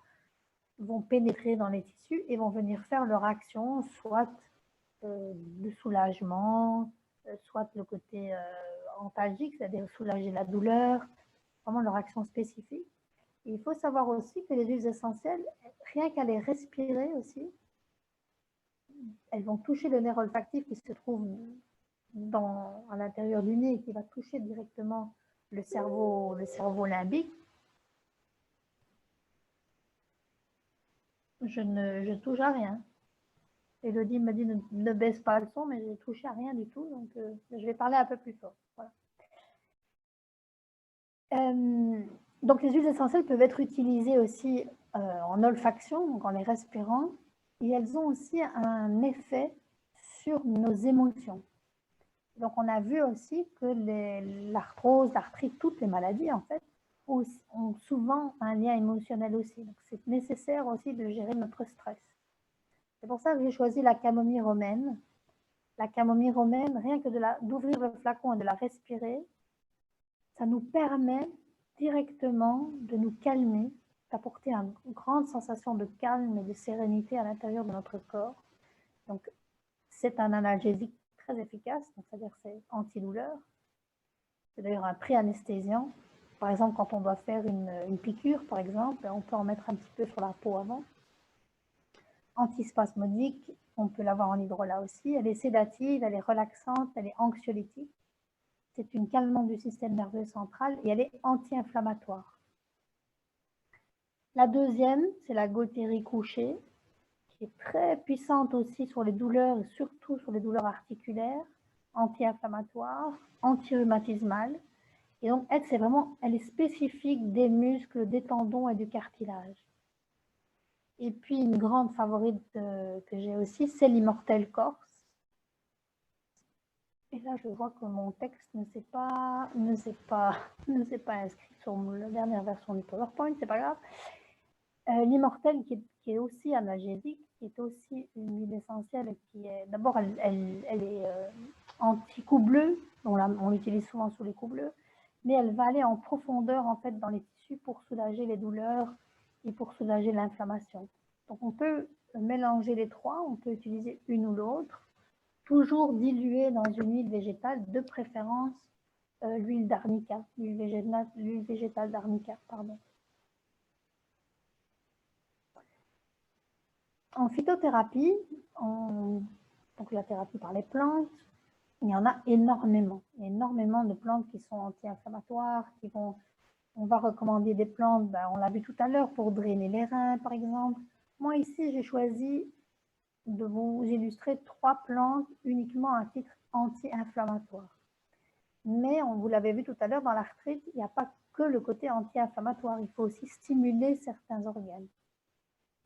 vont pénétrer dans les tissus et vont venir faire leur action, soit de soulagement, soit le côté antalgique, c'est-à-dire soulager la douleur, vraiment leur action spécifique. Et il faut savoir aussi que les huiles essentielles, rien qu'à les respirer aussi, elles vont toucher le nerf olfactif qui se trouve à l'intérieur du nez et qui va toucher directement le cerveau limbique. Je touche à rien. Elodie me dit ne baisse pas le son, mais je n'ai touché à rien du tout, donc je vais parler un peu plus fort. Voilà. Donc les huiles essentielles peuvent être utilisées aussi en olfaction, donc en les respirant, et elles ont aussi un effet sur nos émotions. Donc on a vu aussi que l'arthrose, l'arthrite, toutes les maladies en fait, ont souvent un lien émotionnel aussi. Donc c'est nécessaire aussi de gérer notre stress. C'est pour ça que j'ai choisi la camomille romaine. La camomille romaine, rien que d'ouvrir le flacon et de la respirer, ça nous permet directement de nous calmer, d'apporter une grande sensation de calme et de sérénité à l'intérieur de notre corps. Donc, c'est un analgésique très efficace, c'est-à-dire c'est antidouleur. C'est d'ailleurs un pré-anesthésiant. Par exemple, quand on doit faire une piqûre, par exemple, on peut en mettre un petit peu sur la peau avant. Antispasmodique, on peut l'avoir en hydrolat aussi. Elle est sédative, elle est relaxante, elle est anxiolytique. C'est une calmante du système nerveux central et elle est anti-inflammatoire. La deuxième, c'est la gaultérie couchée, qui est très puissante aussi sur les douleurs, et surtout sur les douleurs articulaires, anti-inflammatoires, anti-rhumatismales. Et donc, elle est spécifique des muscles, des tendons et du cartilage. Et puis, une grande favorite que j'ai aussi, c'est l'Immortel Corse. Et là, je vois que mon texte ne s'est pas inscrit sur la dernière version du PowerPoint, c'est pas grave. L'Immortel, qui est aussi analgésique, qui est aussi une huile essentielle, qui est d'abord, elle est anti-coups bleus, on l'utilise souvent sous les coups bleus, mais elle va aller en profondeur en fait dans les tissus pour soulager les douleurs et pour soulager l'inflammation. Donc on peut mélanger les trois, on peut utiliser une ou l'autre, toujours diluée dans une huile végétale, de préférence l'huile d'arnica, l'huile végétale d'arnica, pardon. En phytothérapie, donc la thérapie par les plantes, il y en a énormément de plantes qui sont anti-inflammatoires, on va recommander des plantes, on l'a vu tout à l'heure, pour drainer les reins, par exemple. Moi, ici, j'ai choisi de vous illustrer 3 plantes uniquement à titre anti-inflammatoire. Mais, vous l'avez vu tout à l'heure, dans l'arthrite, il n'y a pas que le côté anti-inflammatoire, il faut aussi stimuler certains organes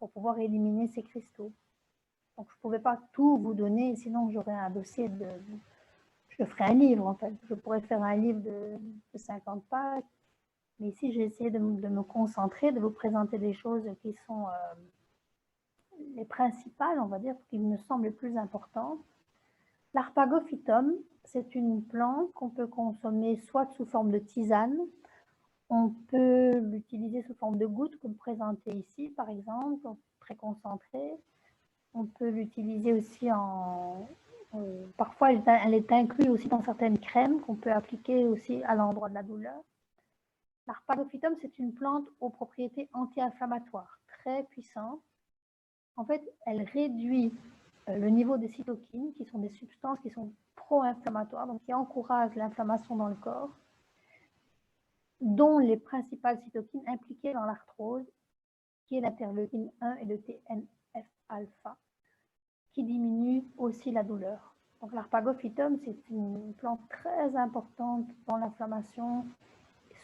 pour pouvoir éliminer ces cristaux. Donc, je ne pouvais pas tout vous donner, sinon j'aurais un dossier je ferais un livre, en fait. Je pourrais faire un livre de 50 pages. Mais ici, j'ai essayé de me concentrer, de vous présenter des choses qui sont les principales, on va dire, qui me semblent les plus importantes. L'Arpagophytum, c'est une plante qu'on peut consommer soit sous forme de tisane, on peut l'utiliser sous forme de gouttes, comme présenté ici, par exemple, très concentré. On peut l'utiliser aussi parfois, elle est inclue aussi dans certaines crèmes qu'on peut appliquer aussi à l'endroit de la douleur. L'Arpagophytum, c'est une plante aux propriétés anti-inflammatoires, très puissante. En fait, elle réduit le niveau des cytokines, qui sont des substances qui sont pro-inflammatoires, donc qui encouragent l'inflammation dans le corps, dont les principales cytokines impliquées dans l'arthrose, qui est l'interleukine 1 et le TNF-alpha, qui diminuent aussi la douleur. Donc l'Arpagophytum, c'est une plante très importante dans l'inflammation,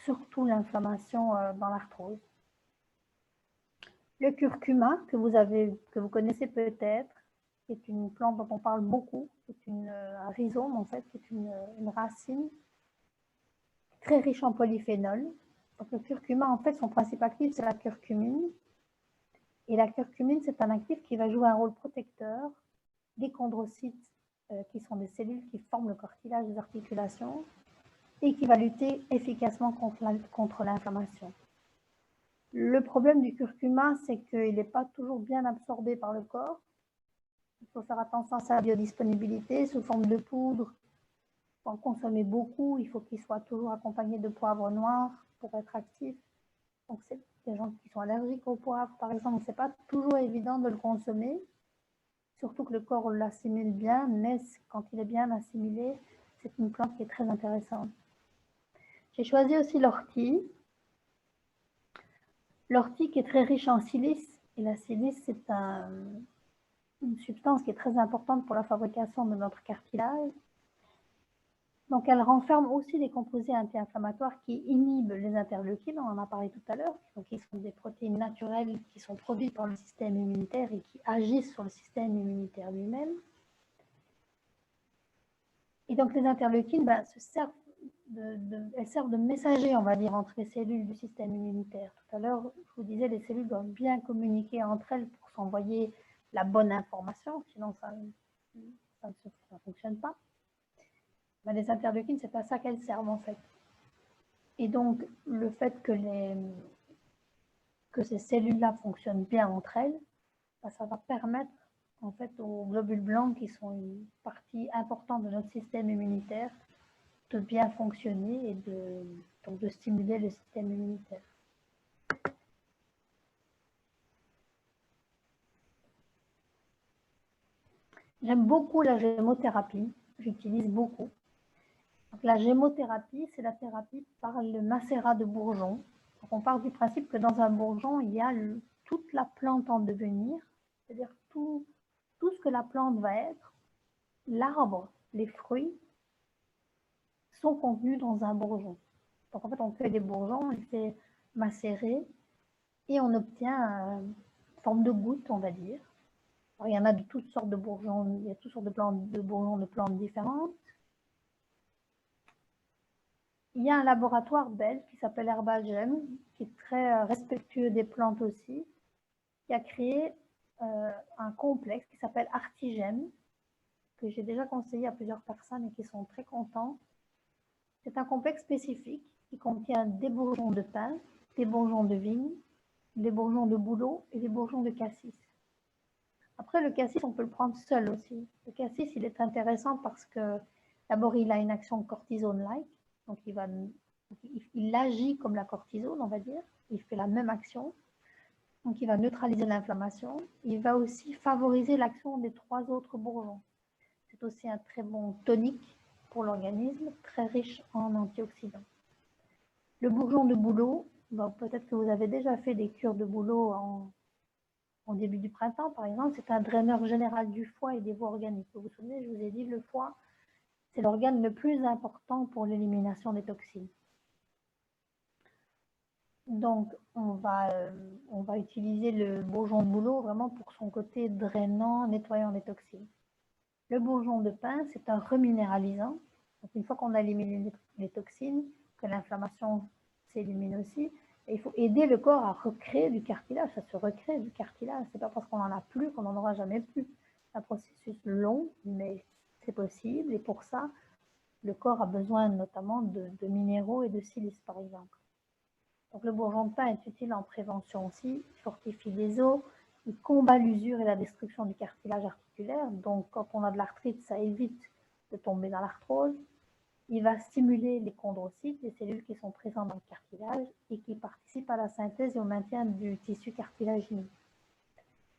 surtout l'inflammation dans l'arthrose. Le curcuma, que vous connaissez peut-être, qui est une plante dont on parle beaucoup, c'est un rhizome en fait, qui est une racine très riche en polyphénol. Donc le curcuma, en fait, son principe actif, c'est la curcumine. Et la curcumine, c'est un actif qui va jouer un rôle protecteur des chondrocytes, qui sont des cellules qui forment le cartilage des articulations, et qui va lutter efficacement contre l'inflammation. Le problème du curcuma, c'est qu'il n'est pas toujours bien absorbé par le corps. Il faut faire attention à sa biodisponibilité sous forme de poudre. Pour en consommer beaucoup, il faut qu'il soit toujours accompagné de poivre noir pour être actif. Donc, c'est des gens qui sont allergiques au poivre, par exemple. Ce n'est pas toujours évident de le consommer, surtout que le corps l'assimile bien, mais quand il est bien assimilé, c'est une plante qui est très intéressante. J'ai choisi aussi l'ortie. L'ortie qui est très riche en silice. Et la silice, c'est une substance qui est très importante pour la fabrication de notre cartilage. Donc, elle renferme aussi des composés anti-inflammatoires qui inhibent les interleukines, on en a parlé tout à l'heure, qui sont des protéines naturelles qui sont produites par le système immunitaire et qui agissent sur le système immunitaire lui-même. Et donc, les interleukines elles servent de messager, on va dire, entre les cellules du système immunitaire. Tout à l'heure, je vous disais, les cellules doivent bien communiquer entre elles pour s'envoyer la bonne information, sinon ça ne fonctionne pas. Mais les interleukines, c'est à ça qu'elles servent en fait. Et donc, le fait que ces cellules-là fonctionnent bien entre elles, ça va permettre en fait aux globules blancs qui sont une partie importante de notre système immunitaire de bien fonctionner et donc de stimuler le système immunitaire. J'aime beaucoup la gémothérapie, j'utilise beaucoup. Donc, la gémothérapie, c'est la thérapie par le macérat de bourgeon. Donc, on part du principe que dans un bourgeon, il y a toute la plante en devenir, c'est-à-dire tout ce que la plante va être, l'arbre, les fruits, sont contenus dans un bourgeon. Donc en fait, on cueille des bourgeons, on les fait macérer et on obtient une forme de goutte, on va dire. Alors, il y en a de toutes sortes de bourgeons, il y a toutes sortes de bourgeons de plantes différentes. Il y a un laboratoire belge qui s'appelle Herbagem, qui est très respectueux des plantes aussi, qui a créé un complexe qui s'appelle Artigem, que j'ai déjà conseillé à plusieurs personnes et qui sont très contents. C'est un complexe spécifique qui contient des bourgeons de pin, des bourgeons de vigne, des bourgeons de bouleau et des bourgeons de cassis. Après, le cassis, on peut le prendre seul aussi. Le cassis, il est intéressant parce que d'abord, il a une action cortisone-like, donc il agit comme la cortisone, on va dire. Il fait la même action. Donc, il va neutraliser l'inflammation. Il va aussi favoriser l'action des 3 autres bourgeons. C'est aussi un très bon tonique pour l'organisme, très riche en antioxydants. Le bourgeon de bouleau, peut-être que vous avez déjà fait des cures de bouleau en début du printemps, par exemple. C'est un draineur général du foie et des voies organiques. Vous vous souvenez, je vous ai dit, le foie, c'est l'organe le plus important pour l'élimination des toxines. Donc, on va utiliser le bourgeon de bouleau vraiment pour son côté drainant, nettoyant des toxines. Le bourgeon de pin, c'est un reminéralisant. Donc, une fois qu'on a éliminé les toxines, que l'inflammation s'élimine aussi, et il faut aider le corps à recréer du cartilage. Ça se recrée du cartilage. Ce n'est pas parce qu'on n'en a plus qu'on n'en aura jamais plus. C'est un processus long, mais c'est possible. Et pour ça, le corps a besoin notamment de minéraux et de silice, par exemple. Donc, le bourgeon de pin est utile en prévention aussi. Il fortifie les os, il combat l'usure et la destruction du cartilage articulaire. Donc, quand on a de l'arthrite, ça évite de tomber dans l'arthrose. Il va stimuler les chondrocytes, les cellules qui sont présentes dans le cartilage et qui participent à la synthèse et au maintien du tissu cartilagineux.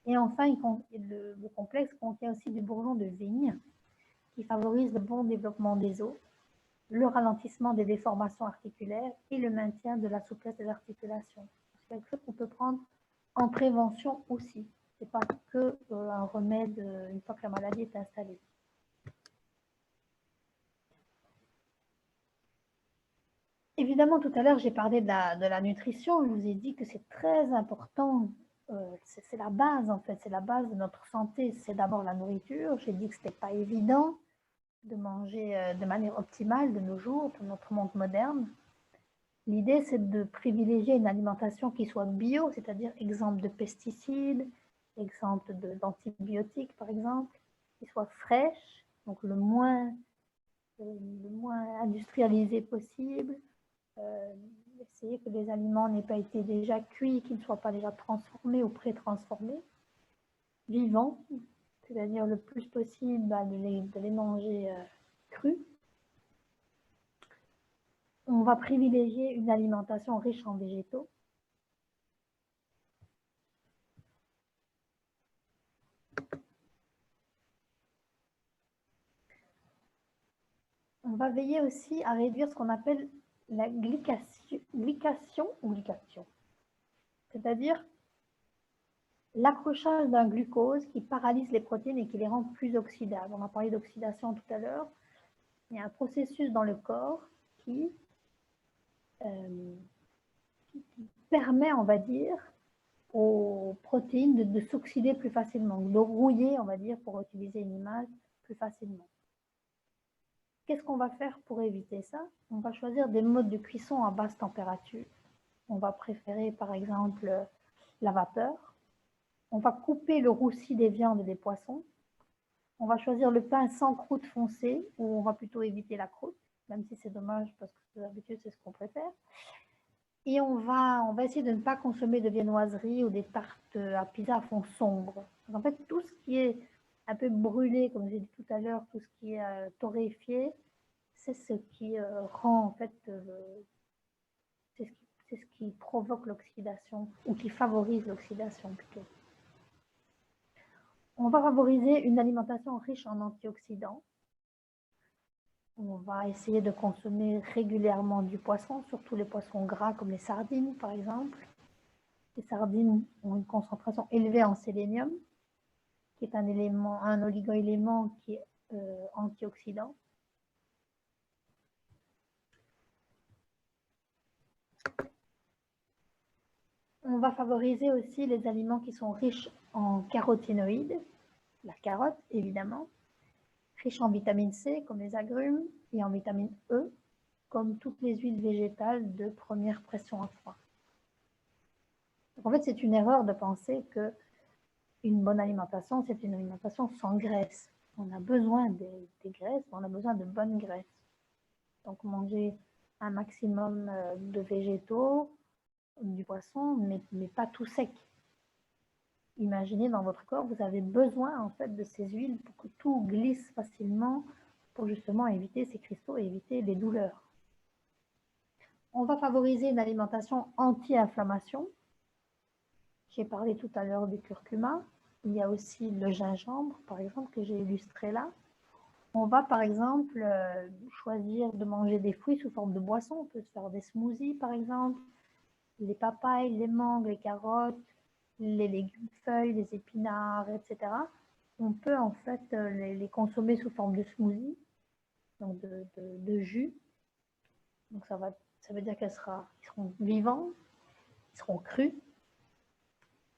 Et enfin, le complexe contient aussi du bourgeon de vigne qui favorise le bon développement des os, le ralentissement des déformations articulaires et le maintien de la souplesse des articulations. C'est quelque chose qu'on peut prendre en prévention aussi. Ce n'est pas que un remède une fois que la maladie est installée. Évidemment, tout à l'heure, j'ai parlé de la nutrition. Je vous ai dit que c'est très important. C'est la base, en fait. C'est la base de notre santé. C'est d'abord la nourriture. J'ai dit que ce n'était pas évident de manger de manière optimale de nos jours, dans notre monde moderne. L'idée, c'est de privilégier une alimentation qui soit bio, c'est-à-dire exempte de pesticides, exempte d'antibiotiques, par exemple, qui soit fraîche, donc le moins industrialisé possible. Essayer que les aliments n'aient pas été déjà cuits, qu'ils ne soient pas déjà transformés ou pré-transformés. Vivants, c'est-à-dire le plus possible de les manger crus. On va privilégier une alimentation riche en végétaux. On va veiller aussi à réduire ce qu'on appelle la glycation, c'est-à-dire l'accrochage d'un glucose qui paralyse les protéines et qui les rend plus oxydables. On a parlé d'oxydation tout à l'heure. Il y a un processus dans le corps qui permet, on va dire, aux protéines de s'oxyder plus facilement, de rouiller, on va dire, pour utiliser une image, plus facilement. Qu'est-ce qu'on va faire pour éviter ça? On va choisir des modes de cuisson à basse température. On va préférer, par exemple, la vapeur. On va couper le roussi des viandes et des poissons. On va choisir le pain sans croûte foncée, ou on va plutôt éviter la croûte, même si c'est dommage parce que d'habitude, c'est ce qu'on préfère. Et on va essayer de ne pas consommer de viennoiseries ou des tartes à pizza à fond sombre. En fait, tout ce qui est un peu brûlé, comme j'ai dit tout à l'heure, tout ce qui est torréfié, c'est ce qui rend, en fait, c'est ce qui provoque l'oxydation, ou qui favorise l'oxydation plutôt. On va favoriser une alimentation riche en antioxydants. On va essayer de consommer régulièrement du poisson, surtout les poissons gras comme les sardines par exemple. Les sardines ont une concentration élevée en sélénium, qui est un oligoélément qui est antioxydant. On va favoriser aussi les aliments qui sont riches en caroténoïdes, la carotte évidemment, riches en vitamine C comme les agrumes et en vitamine E comme toutes les huiles végétales de première pression à froid. Donc, en fait, c'est une erreur de penser que une bonne alimentation, c'est une alimentation sans graisse. On a besoin des graisses, mais on a besoin de bonnes graisses. Donc, manger un maximum de végétaux, du poisson, mais pas tout sec. Imaginez dans votre corps, vous avez besoin en fait de ces huiles pour que tout glisse facilement, pour justement éviter ces cristaux et éviter les douleurs. On va favoriser une alimentation anti-inflammation. J'ai parlé tout à l'heure du curcuma. Il y a aussi le gingembre, par exemple, que j'ai illustré là. On va, par exemple, choisir de manger des fruits sous forme de boisson. On peut se faire des smoothies, par exemple. Les papayes, les mangues, les carottes, les légumes feuilles, les épinards, etc. On peut en fait les consommer sous forme de smoothie, donc de jus. Donc ça veut dire qu'ils seront vivants, ils seront crus,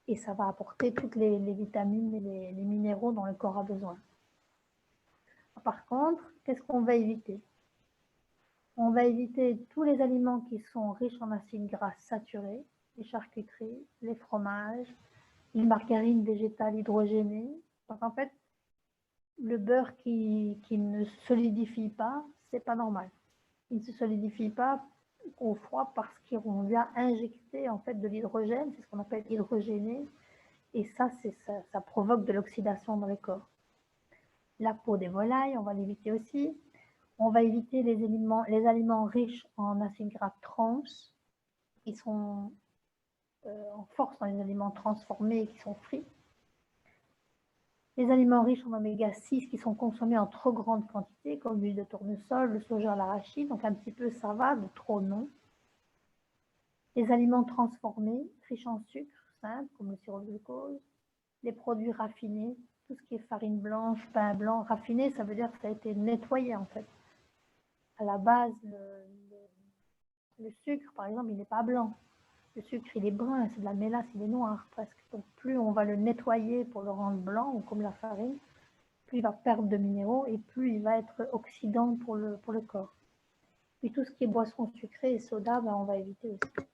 et ça va apporter toutes les vitamines et les minéraux dont le corps a besoin. Par contre, qu'est-ce qu'on va éviter? On va éviter tous les aliments qui sont riches en acides gras saturés, les charcuteries, les fromages, les margarines végétales hydrogénées. Donc en fait, le beurre qui ne solidifie pas, c'est pas normal. Il ne se solidifie pas au froid parce qu'on vient injecter en fait de l'hydrogène, c'est ce qu'on appelle hydrogéné, et ça provoque de l'oxydation dans le corps. La peau des volailles, on va l'éviter aussi. On va éviter les aliments riches en acides gras trans, qui sont en force dans les aliments transformés et qui sont frits. Les aliments riches en oméga 6 qui sont consommés en trop grande quantité, comme l'huile de tournesol, le soja, l'arachide, donc un petit peu ça va, de trop non. Les aliments transformés, riches en sucre simple, comme le sirop de glucose. Les produits raffinés, tout ce qui est farine blanche, pain blanc. Raffiné, ça veut dire que ça a été nettoyé en fait. À la base, le sucre, par exemple, il n'est pas blanc. Le sucre, il est brun, c'est de la mélasse, il est noir presque. Donc plus on va le nettoyer pour le rendre blanc, ou comme la farine, plus il va perdre de minéraux et plus il va être oxydant pour le corps. Puis tout ce qui est boisson sucrée et soda, ben, on va éviter aussi.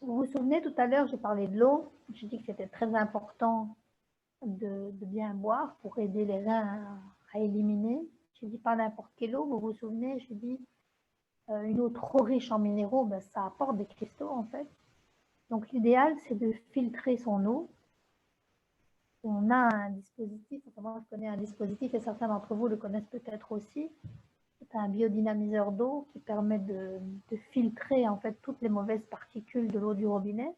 Vous vous souvenez, tout à l'heure, j'ai parlé de l'eau. J'ai dit que c'était très important de bien boire pour aider les reins à éliminer. J'ai dit pas n'importe quelle eau, vous vous souvenez, j'ai dit une eau trop riche en minéraux, ben, ça apporte des cristaux en fait. Donc l'idéal, c'est de filtrer son eau. On a un dispositif, moi je connais un dispositif et certains d'entre vous le connaissent peut-être aussi. C'est un biodynamiseur d'eau qui permet de filtrer en fait toutes les mauvaises particules de l'eau du robinet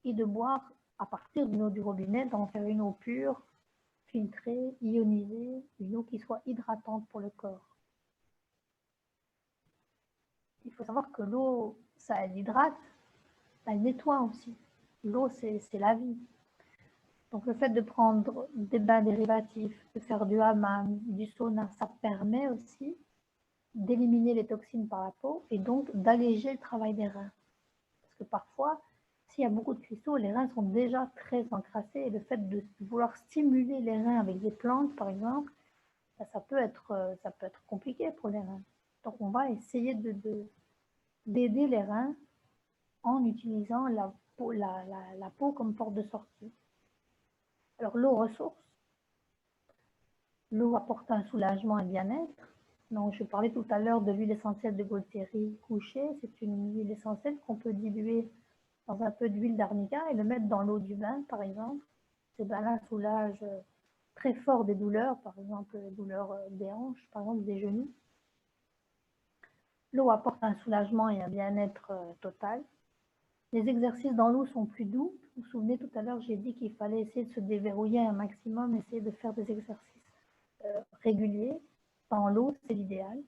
et de boire à partir de l'eau du robinet, d'en faire une eau pure, filtrée, ionisée, une eau qui soit hydratante pour le corps. Il faut savoir que l'eau, ça elle hydrate, elle nettoie aussi. L'eau, c'est la vie. Donc le fait de prendre des bains dérivatifs, de faire du hammam, du sauna, ça permet aussi d'éliminer les toxines par la peau et donc d'alléger le travail des reins. Parce que parfois, s'il y a beaucoup de cristaux, les reins sont déjà très encrassés et le fait de vouloir stimuler les reins avec des plantes, par exemple, ça peut être compliqué pour les reins. Donc on va essayer d'aider les reins en utilisant la peau comme porte de sortie. Alors l'eau ressource, l'eau apporte un soulagement et un bien-être, Donc, je parlais tout à l'heure de l'huile essentielle de Gaultieri couchée. C'est une huile essentielle qu'on peut diluer dans un peu d'huile d'arnica et le mettre dans l'eau du bain, par exemple. Ces bains-là soulagent très fort des douleurs, par exemple les douleurs des hanches, par exemple des genoux. L'eau apporte un soulagement et un bien-être total. Les exercices dans l'eau sont plus doux. Vous vous souvenez, tout à l'heure, j'ai dit qu'il fallait essayer de se déverrouiller un maximum, essayer de faire des exercices réguliers. Dans l'eau, c'est l'idéal.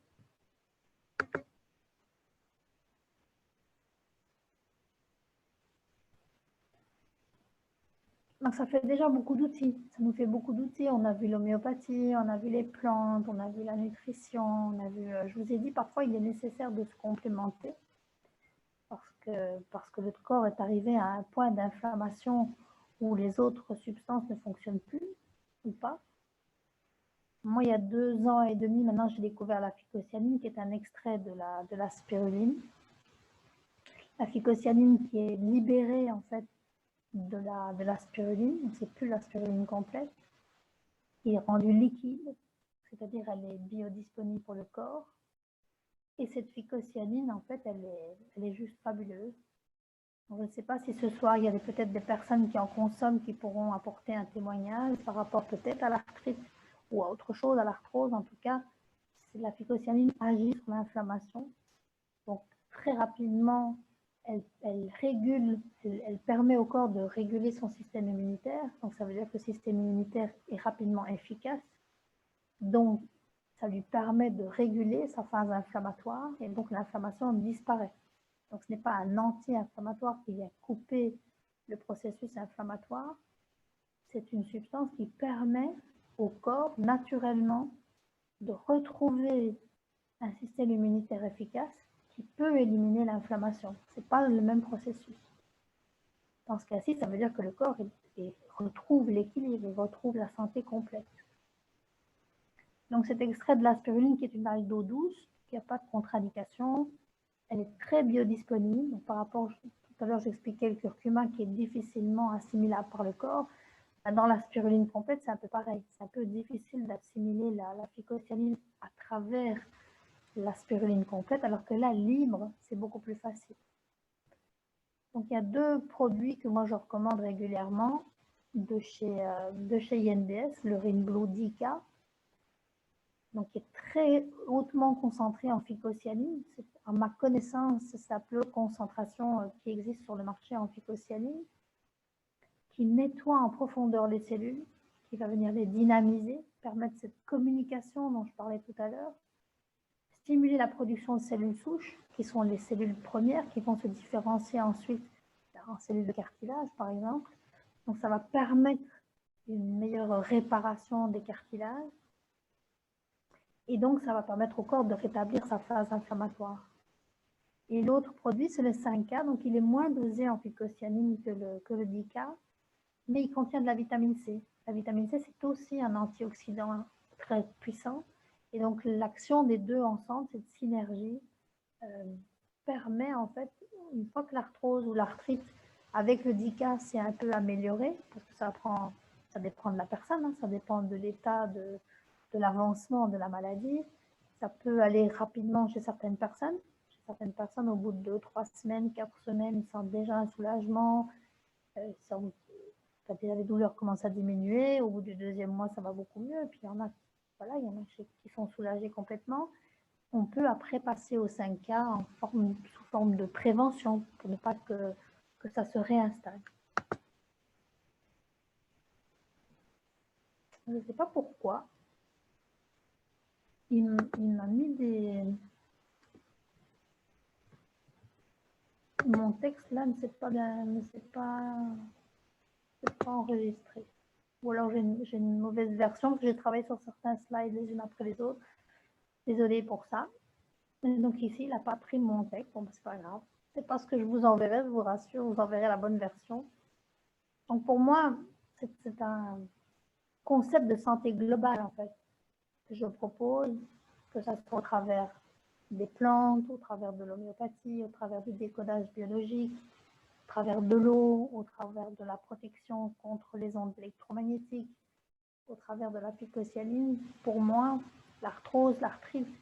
Donc, ça fait déjà beaucoup d'outils. Ça nous fait beaucoup d'outils. On a vu l'homéopathie, on a vu les plantes, on a vu la nutrition, on a vu, je vous ai dit, parfois, il est nécessaire de se complémenter parce que le corps est arrivé à un point d'inflammation où les autres substances ne fonctionnent plus ou pas. Moi, il y a 2 ans et demi, maintenant, j'ai découvert la phycocyanine, qui est un extrait de la spiruline. La phycocyanine qui est libérée, en fait, de la spiruline, donc c'est plus la spiruline complète, qui est rendue liquide, c'est-à-dire elle est biodisponible pour le corps. Et cette phycocyanine, en fait, elle est juste fabuleuse. Donc, je ne sais pas si ce soir, il y a peut-être des personnes qui en consomment qui pourront apporter un témoignage par rapport peut-être à l'arthrite ou à autre chose, à l'arthrose. En tout cas, la phycocyanine agit sur l'inflammation. Donc, très rapidement, elle régule, elle permet au corps de réguler son système immunitaire. Donc, ça veut dire que le système immunitaire est rapidement efficace. Donc, ça lui permet de réguler sa phase inflammatoire et donc l'inflammation disparaît. Donc, ce n'est pas un anti-inflammatoire qui vient couper le processus inflammatoire. C'est une substance qui permet au corps naturellement de retrouver un système immunitaire efficace qui peut éliminer l'inflammation. Ce n'est pas le même processus. Dans ce cas-ci, ça veut dire que le corps retrouve l'équilibre, il retrouve la santé complète. Donc cet extrait de la spiruline, qui est une algue d'eau douce, qui n'a pas de contre-indication, elle est très biodisponible. Donc, par rapport, tout à l'heure, j'expliquais le curcuma qui est difficilement assimilable par le corps. Dans la spiruline complète, c'est un peu pareil. C'est un peu difficile d'assimiler la phycocyanine à travers la spiruline complète, alors que là, libre, c'est beaucoup plus facile. Donc, il y a 2 produits que moi, je recommande régulièrement de chez INDS, le Rinblue Dica, donc qui est très hautement concentré en phycocyanine. À ma connaissance, c'est la plus haute concentration qui existe sur le marché en phycocyanine, qui nettoie en profondeur les cellules, qui va venir les dynamiser, permettre cette communication dont je parlais tout à l'heure, stimuler la production de cellules souches, qui sont les cellules premières, qui vont se différencier ensuite en cellules de cartilage, par exemple. Donc, ça va permettre une meilleure réparation des cartilages. Et donc, ça va permettre au corps de rétablir sa phase inflammatoire. Et l'autre produit, c'est le 5K. Donc, il est moins dosé en phycocyanine que le 10K, mais il contient de la vitamine C. La vitamine C, c'est aussi un antioxydant très puissant. Et donc, l'action des deux ensemble, cette synergie, permet en fait, une fois que l'arthrose ou l'arthrite avec le 10K s'est un peu amélioré, parce que ça dépend de la personne, hein, ça dépend de l'état de l'avancement de la maladie. Ça peut aller rapidement chez certaines personnes. Chez certaines personnes, au bout de 2, 3 semaines, 4 semaines, ils sentent déjà un soulagement. Déjà, les douleurs commencent à diminuer. Au bout du 2e mois, ça va beaucoup mieux. Et puis, il y en a qui sont soulagés complètement. On peut après passer au 5K sous forme de prévention pour ne pas que ça se réinstalle. Je ne sais pas pourquoi. Il m'a mis des... Mon texte là ne s'est pas enregistré. Ou alors j'ai une mauvaise version parce que j'ai travaillé sur certains slides les unes après les autres. Désolée pour ça. Donc ici, il n'a pas pris mon texte. Bon, c'est pas grave. C'est pas ce que je vous enverrai, je vous rassure. Je vous enverrai la bonne version. Donc pour moi, c'est un concept de santé globale en fait que je propose, que ça soit au travers des plantes, au travers de l'homéopathie, au travers du décodage biologique, au travers de l'eau, au travers de la protection contre les ondes électromagnétiques, au travers de la phycocyanine. Pour moi, l'arthrose, l'arthrite,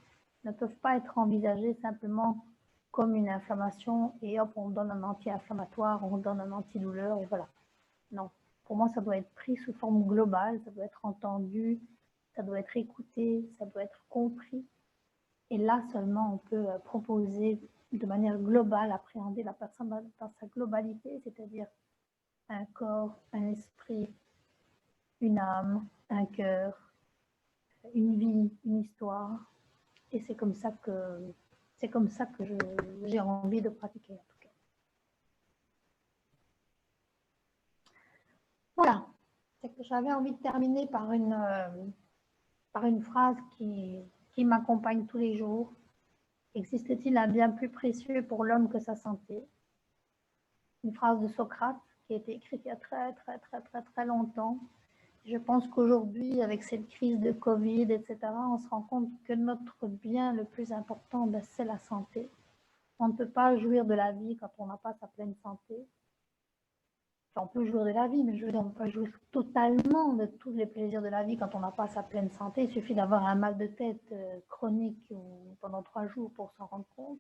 ne peuvent pas être envisagées simplement comme une inflammation et hop, on donne un anti-inflammatoire, on donne un antidouleur et voilà. Non, pour moi, ça doit être pris sous forme globale, ça doit être entendu, ça doit être écouté, ça doit être compris. Et là seulement, on peut proposer de manière globale, appréhender la personne dans sa globalité, c'est-à-dire un corps, un esprit, une âme, un cœur, une vie, une histoire. Et c'est comme ça que j'ai envie de pratiquer en tout cas. Voilà. C'est que j'avais envie de terminer par une phrase qui m'accompagne tous les jours. Existe-t-il un bien plus précieux pour l'homme que sa santé? Une phrase de Socrate qui a été écrite il y a très longtemps. Je pense qu'aujourd'hui, avec cette crise de Covid, etc., on se rend compte que notre bien le plus important, c'est la santé. On ne peut pas jouir de la vie quand on n'a pas sa pleine santé. Enfin, on peut jouir de la vie, mais je veux dire, on ne peut pas jouir totalement de tous les plaisirs de la vie quand on n'a pas sa pleine santé. Il suffit d'avoir un mal de tête chronique pendant 3 jours pour s'en rendre compte.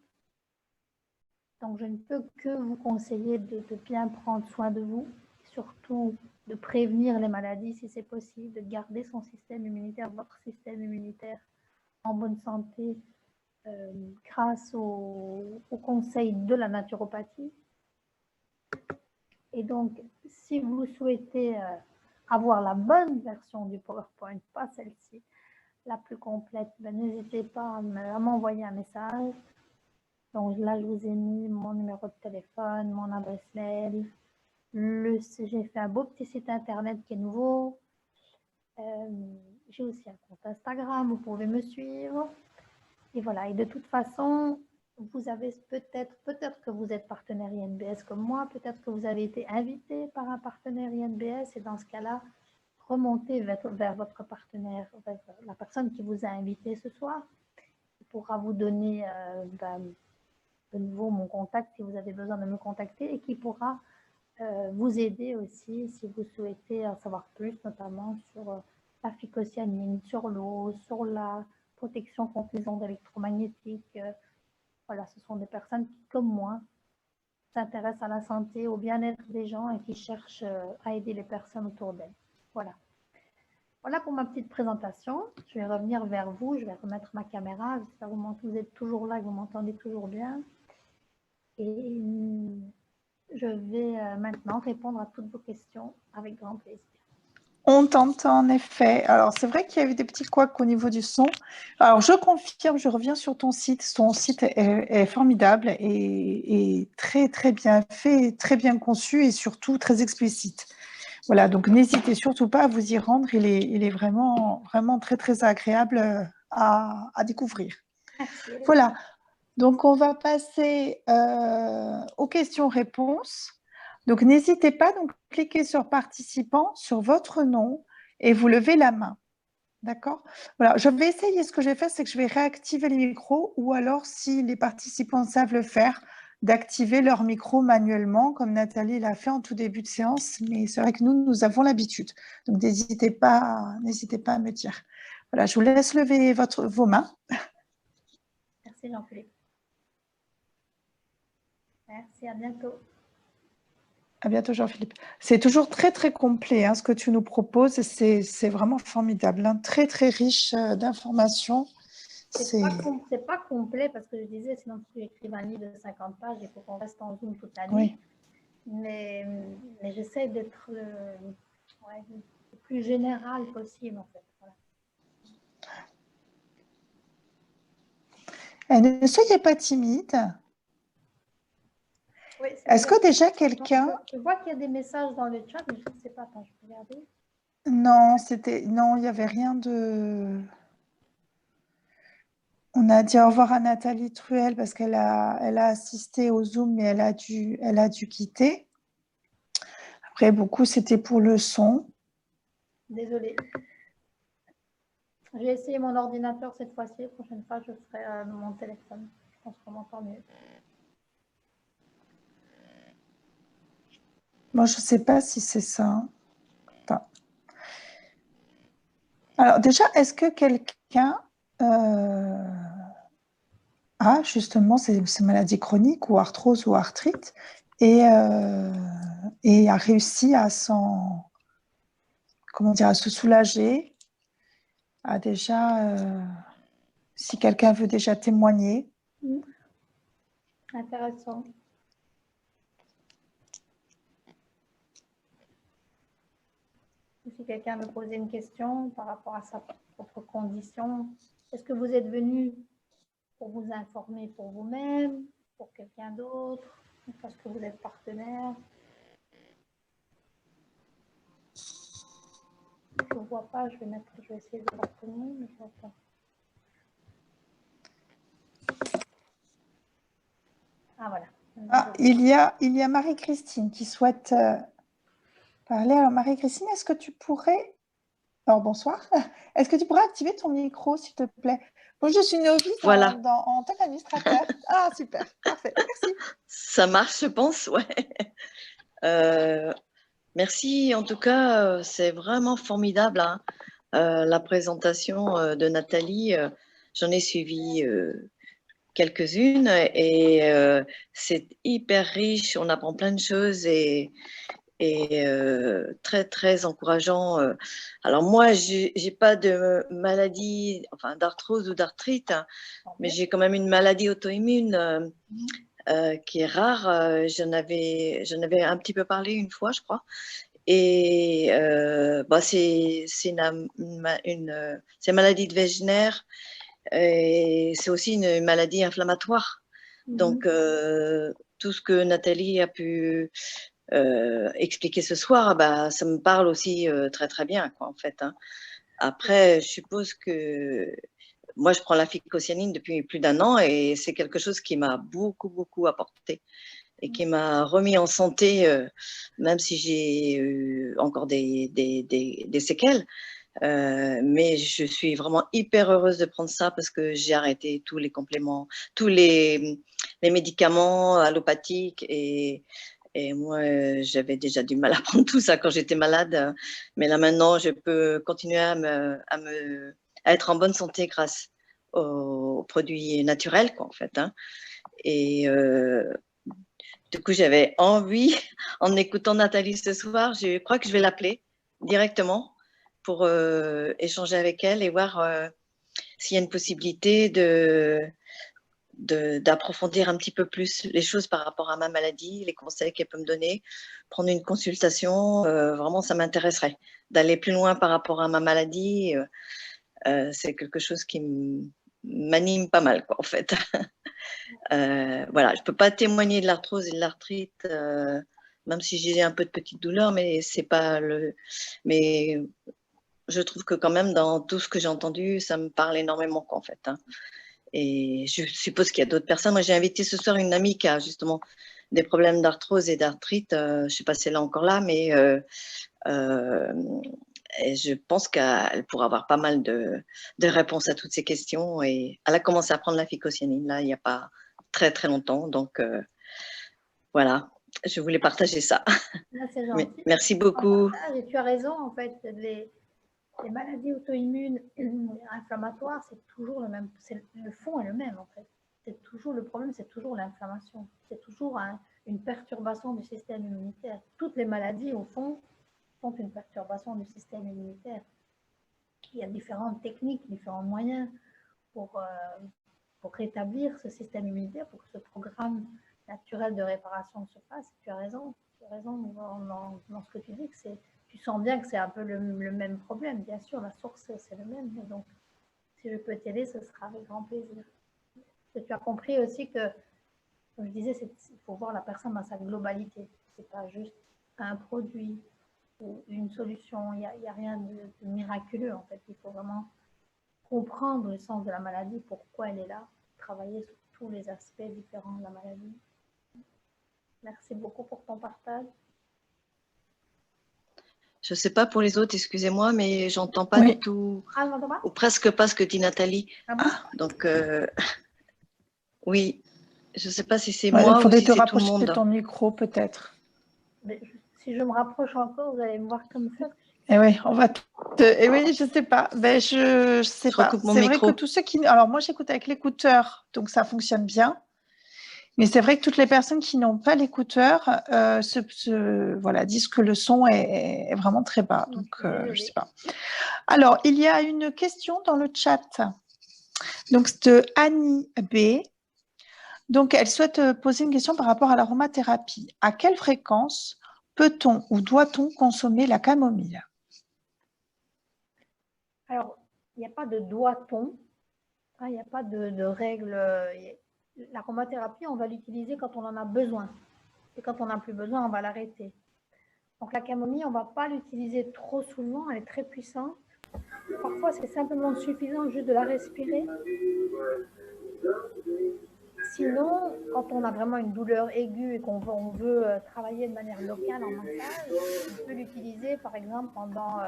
Donc, je ne peux que vous conseiller de bien prendre soin de vous, surtout de prévenir les maladies si c'est possible, de garder son système immunitaire, votre système immunitaire en bonne santé grâce aux conseils de la naturopathie. Et donc, si vous souhaitez avoir la bonne version du PowerPoint, pas celle-ci, la plus complète, n'hésitez pas à m'envoyer un message. Donc là, je vous ai mis mon numéro de téléphone, mon adresse mail. J'ai fait un beau petit site internet qui est nouveau. J'ai aussi un compte Instagram, vous pouvez me suivre. Et voilà, et de toute façon, vous avez peut-être que vous êtes partenaire INBS comme moi, peut-être que vous avez été invité par un partenaire INBS, et dans ce cas-là, remontez vers votre partenaire, vers la personne qui vous a invité ce soir, qui pourra vous donner de nouveau mon contact si vous avez besoin de me contacter, et qui pourra vous aider aussi si vous souhaitez en savoir plus, notamment sur la phycocyanine, sur l'eau, sur la protection contre les ondes électromagnétiques. Voilà, ce sont des personnes qui, comme moi, s'intéressent à la santé, au bien-être des gens et qui cherchent à aider les personnes autour d'elles. Voilà. Voilà pour ma petite présentation. Je vais revenir vers vous. Je vais remettre ma caméra. J'espère que vous êtes toujours là, que vous m'entendez toujours bien. Et je vais maintenant répondre à toutes vos questions avec grand plaisir. On t'entend en effet. Alors, c'est vrai qu'il y a eu des petits couacs au niveau du son. Alors, je confirme, je reviens sur ton site. Ton site est formidable et très, très bien fait, très bien conçu et surtout très explicite. Voilà, donc n'hésitez surtout pas à vous y rendre. Il est vraiment, vraiment très, très agréable à découvrir. Merci. Voilà, donc on va passer aux questions-réponses. Donc, n'hésitez pas, donc cliquez sur participant, sur votre nom et vous levez la main. D'accord? Voilà, je vais essayer, ce que je vais faire, c'est que je vais réactiver les micros ou alors, si les participants savent le faire, d'activer leur micro manuellement, comme Nathalie l'a fait en tout début de séance. Mais c'est vrai que nous avons l'habitude. Donc, n'hésitez pas à me dire. Voilà, je vous laisse lever vos mains. Merci Jean-Philippe. Merci, à bientôt. À bientôt, Jean-Philippe. C'est toujours très, très complet, hein, ce que tu nous proposes. C'est vraiment formidable, hein, très, très riche d'informations. C'est pas complet parce que je disais, sinon tu écrives un livre de 50 pages, il faut qu'on reste en Zoom toute la nuit. Oui. Mais j'essaie d'être le plus général possible, en fait. Voilà. Et ne soyez pas timide. Oui, est-ce que déjà quelqu'un… Je vois qu'il y a des messages dans le chat, mais je ne sais pas. Attends, je peux regarder. Non, il n'y avait rien de… On a dit au revoir à Nathalie Truel parce qu'elle a assisté au Zoom, mais elle a dû quitter. Après, beaucoup, c'était pour le son. Désolée. J'ai essayé mon ordinateur cette fois-ci. La prochaine fois, je ferai mon téléphone. Je pense qu'on m'entend mieux. Moi, je ne sais pas si c'est ça. Enfin. Alors, déjà, est-ce que quelqu'un… a justement ces maladies chroniques ou arthrose ou arthrite et a réussi à à se soulager, à déjà, si quelqu'un veut déjà témoigner. Intéressant. Si quelqu'un veut poser une question par rapport à sa propre condition, est-ce que vous êtes venu pour vous informer pour vous-même, pour quelqu'un d'autre, parce que vous êtes partenaire? Je ne vois pas, je vais essayer de voir tout le monde, mais je ne vois pas. Ah voilà. Ah, il y a Marie-Christine qui souhaite parler. Alors Marie-Christine, est-ce que tu pourrais... Alors bonsoir. Est-ce que tu pourrais activer ton micro, s'il te plaît? Moi, je suis novice Voilà. en tant qu'administrateur. Ah, super. Parfait. Merci. Ça marche, je pense, ouais. Merci, en tout cas, c'est vraiment formidable, hein. La présentation de Nathalie. J'en ai suivi quelques-unes et c'est hyper riche, on apprend plein de choses et très, très encourageant. Alors moi, j'ai pas de maladie, enfin d'arthrose ou d'arthrite, hein, mais j'ai quand même une maladie auto-immune qui est rare. J'en avais un petit peu parlé une fois, je crois. Et c'est une maladie de Wegener et c'est aussi une maladie inflammatoire. Donc, tout ce que Nathalie a pu expliquer ce soir, bah, ça me parle aussi très, très bien, quoi, en fait, hein. Après, je suppose que moi, je prends la phycocyanine depuis plus d'1 an et c'est quelque chose qui m'a beaucoup, beaucoup apporté et qui m'a remis en santé, même si j'ai eu encore des séquelles. Mais je suis vraiment hyper heureuse de prendre ça parce que j'ai arrêté tous les compléments, tous les médicaments allopathiques et moi, j'avais déjà du mal à prendre tout ça quand j'étais malade. Mais là, maintenant, je peux continuer à être en bonne santé grâce aux produits naturels, quoi, en fait, hein. Et du coup, j'avais envie, en écoutant Nathalie ce soir, je crois que je vais l'appeler directement pour échanger avec elle et voir s'il y a une possibilité d'approfondir un petit peu plus les choses par rapport à ma maladie, les conseils qu'elle peut me donner, prendre une consultation. Vraiment, ça m'intéresserait d'aller plus loin par rapport à ma maladie. C'est quelque chose qui m'anime pas mal, quoi, en fait. Voilà, je ne peux pas témoigner de l'arthrose et de l'arthrite, même si j'ai un peu de petites douleurs, mais c'est pas le. Mais je trouve que quand même, dans tout ce que j'ai entendu, ça me parle énormément, quoi, en fait, hein. Et je suppose qu'il y a d'autres personnes. Moi, j'ai invité ce soir une amie qui a justement des problèmes d'arthrose et d'arthrite. Je ne sais pas si elle est encore là, mais et je pense qu'elle pourra avoir pas mal de réponses à toutes ces questions. Et elle a commencé à prendre la phycocyanine, là, il n'y a pas très, très longtemps. Donc, voilà, je voulais partager ça. C'est gentil. Merci beaucoup. Et tu as raison, en fait, les maladies auto-immunes inflammatoires, c'est toujours le même. Le fond est le même, en fait. C'est toujours le problème, c'est toujours l'inflammation. C'est toujours une perturbation du système immunitaire. Toutes les maladies, au fond, sont une perturbation du système immunitaire. Il y a différentes techniques, différents moyens pour rétablir ce système immunitaire, pour que ce programme naturel de réparation se fasse. Tu as raison dans ce que tu dis, que tu sens bien que c'est un peu le même problème. Bien sûr, la source, c'est le même. Mais donc, si je peux t'aider, ce sera avec grand plaisir. Et tu as compris aussi que, comme je disais, il faut voir la personne dans sa globalité. Ce n'est pas juste un produit ou une solution. Il n'y a rien de miraculeux, en fait. Il faut vraiment comprendre le sens de la maladie, pourquoi elle est là, travailler sur tous les aspects différents de la maladie. Merci beaucoup pour ton partage. Je ne sais pas pour les autres, excusez-moi, mais j'entends pas du tout, ou presque pas ce que dit Nathalie. Donc, oui, je ne sais pas si c'est moi ou si c'est tout le monde. Il faudrait te rapprocher de ton micro, peut-être. Si je me rapproche encore, vous allez me voir comme ça. Et oui, on va et oui, je sais pas. Ben, je sais Je pas. recoupe mon C'est vrai micro. que tous ceux qui. Alors, moi, j'écoute avec l'écouteur, donc ça fonctionne bien. Mais c'est vrai que toutes les personnes qui n'ont pas l'écouteur voilà, disent que le son est vraiment très bas. Donc, je ne sais pas. Alors, il y a une question dans le chat. Donc, c'est de Annie B. Donc, elle souhaite poser une question par rapport à l'aromathérapie. À quelle fréquence peut-on ou doit-on consommer la camomille? Alors, il n'y a pas de doit-on, il n'y a pas de règle. L'aromathérapie, on va l'utiliser quand on en a besoin. Et quand on n'a plus besoin, on va l'arrêter. Donc la camomille, on ne va pas l'utiliser trop souvent, elle est très puissante. Parfois, c'est simplement suffisant juste de la respirer. Sinon, quand on a vraiment une douleur aiguë et qu'on veut travailler de manière locale en massage, on peut l'utiliser par exemple pendant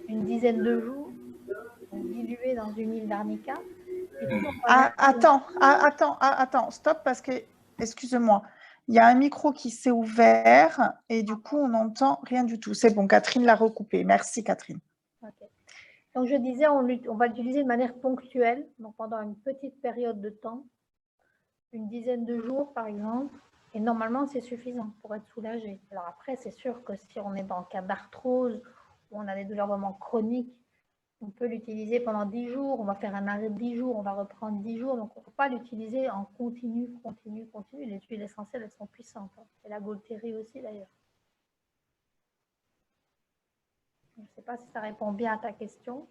une dizaine de jours, dilué dans une huile d'arnica. Attends, stop, parce que, excuse-moi, il y a un micro qui s'est ouvert et du coup, on n'entend rien du tout. C'est bon, Catherine l'a recoupé. Merci, Catherine. Okay. Donc, je disais, on va l'utiliser de manière ponctuelle, donc pendant une petite période de temps, une dizaine de jours, par exemple, et normalement, c'est suffisant pour être soulagé. Alors après, c'est sûr que si on est dans le cas d'arthrose, où on a des douleurs vraiment chroniques, on peut l'utiliser pendant 10 jours, on va faire un arrêt de 10 jours, on va reprendre 10 jours, donc on ne peut pas l'utiliser en continu. Les huiles essentielles, elles sont puissantes, et la Gaultérie aussi d'ailleurs. Je ne sais pas si ça répond bien à ta question.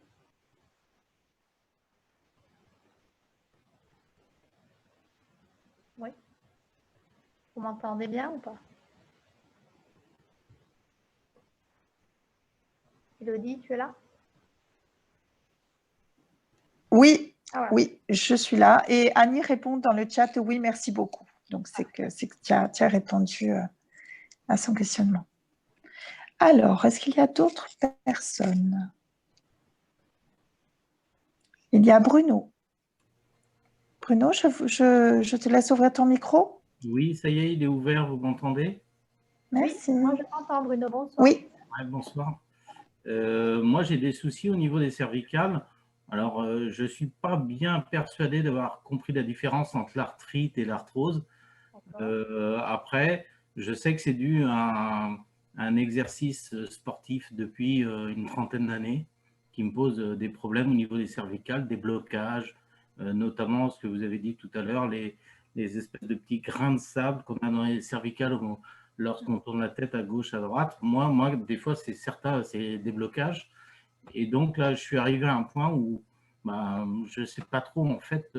Oui. Vous m'entendez bien ou pas? Elodie, tu es là? Oui, oui, je suis là. Et Annie répond dans le chat, oui, merci beaucoup. Donc, c'est que tu as répondu à son questionnement. Alors, est-ce qu'il y a d'autres personnes? Il y a Bruno. Bruno, je te laisse ouvrir ton micro. Oui, ça y est, il est ouvert, vous m'entendez? Merci. Oui, moi je t'entends, Bruno, bonsoir. Oui. Ouais, bonsoir. Moi, j'ai des soucis au niveau des cervicales. Alors, je ne suis pas bien persuadé d'avoir compris la différence entre l'arthrite et l'arthrose. Après, je sais que c'est dû à un exercice sportif depuis une trentaine d'années qui me pose des problèmes au niveau des cervicales, des blocages, notamment ce que vous avez dit tout à l'heure, les espèces de petits grains de sable qu'on a dans les cervicales lorsqu'on tourne la tête à gauche, à droite. Moi des fois, c'est des blocages. Et donc là, je suis arrivé à un point où je ne sais pas trop en fait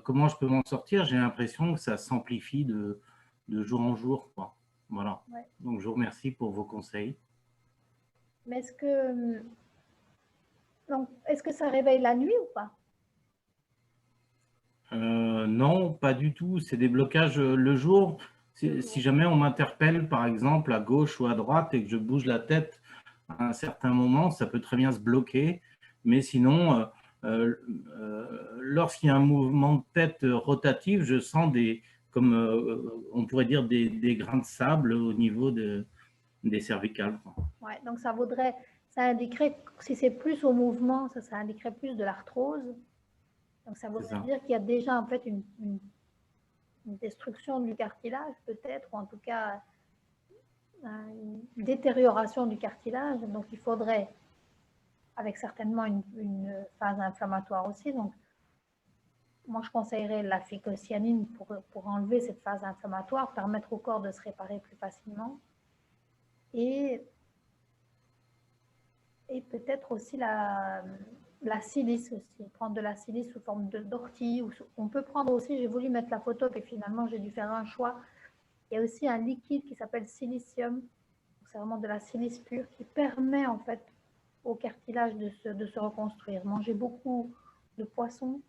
comment je peux m'en sortir. J'ai l'impression que ça s'amplifie de jour en jour, quoi. Voilà. Ouais. Donc, je vous remercie pour vos conseils. Mais est-ce que ça réveille la nuit ou pas? Non, pas du tout. C'est des blocages le jour. Si jamais on m'interpelle, par exemple, à gauche ou à droite et que je bouge la tête à un certain moment, ça peut très bien se bloquer. Mais sinon, lorsqu'il y a un mouvement de tête rotatif, je sens comme on pourrait dire des grains de sable au niveau des cervicales. Ouais, donc ça indiquerait, si c'est plus au mouvement, ça indiquerait plus de l'arthrose. Donc ça voudrait dire qu'il y a déjà en fait une destruction du cartilage peut-être, ou en tout cas une détérioration du cartilage. Donc il faudrait, avec certainement une phase inflammatoire aussi, donc moi je conseillerais la phycocyanine pour enlever cette phase inflammatoire, permettre au corps de se réparer plus facilement. Et peut-être aussi la silice aussi, prendre de la silice sous forme d'ortie. On peut prendre aussi, j'ai voulu mettre la photo, et finalement j'ai dû faire un choix. Il y a aussi un liquide qui s'appelle silicium, c'est vraiment de la silice pure qui permet en fait au cartilage de se reconstruire. Manger beaucoup de poissons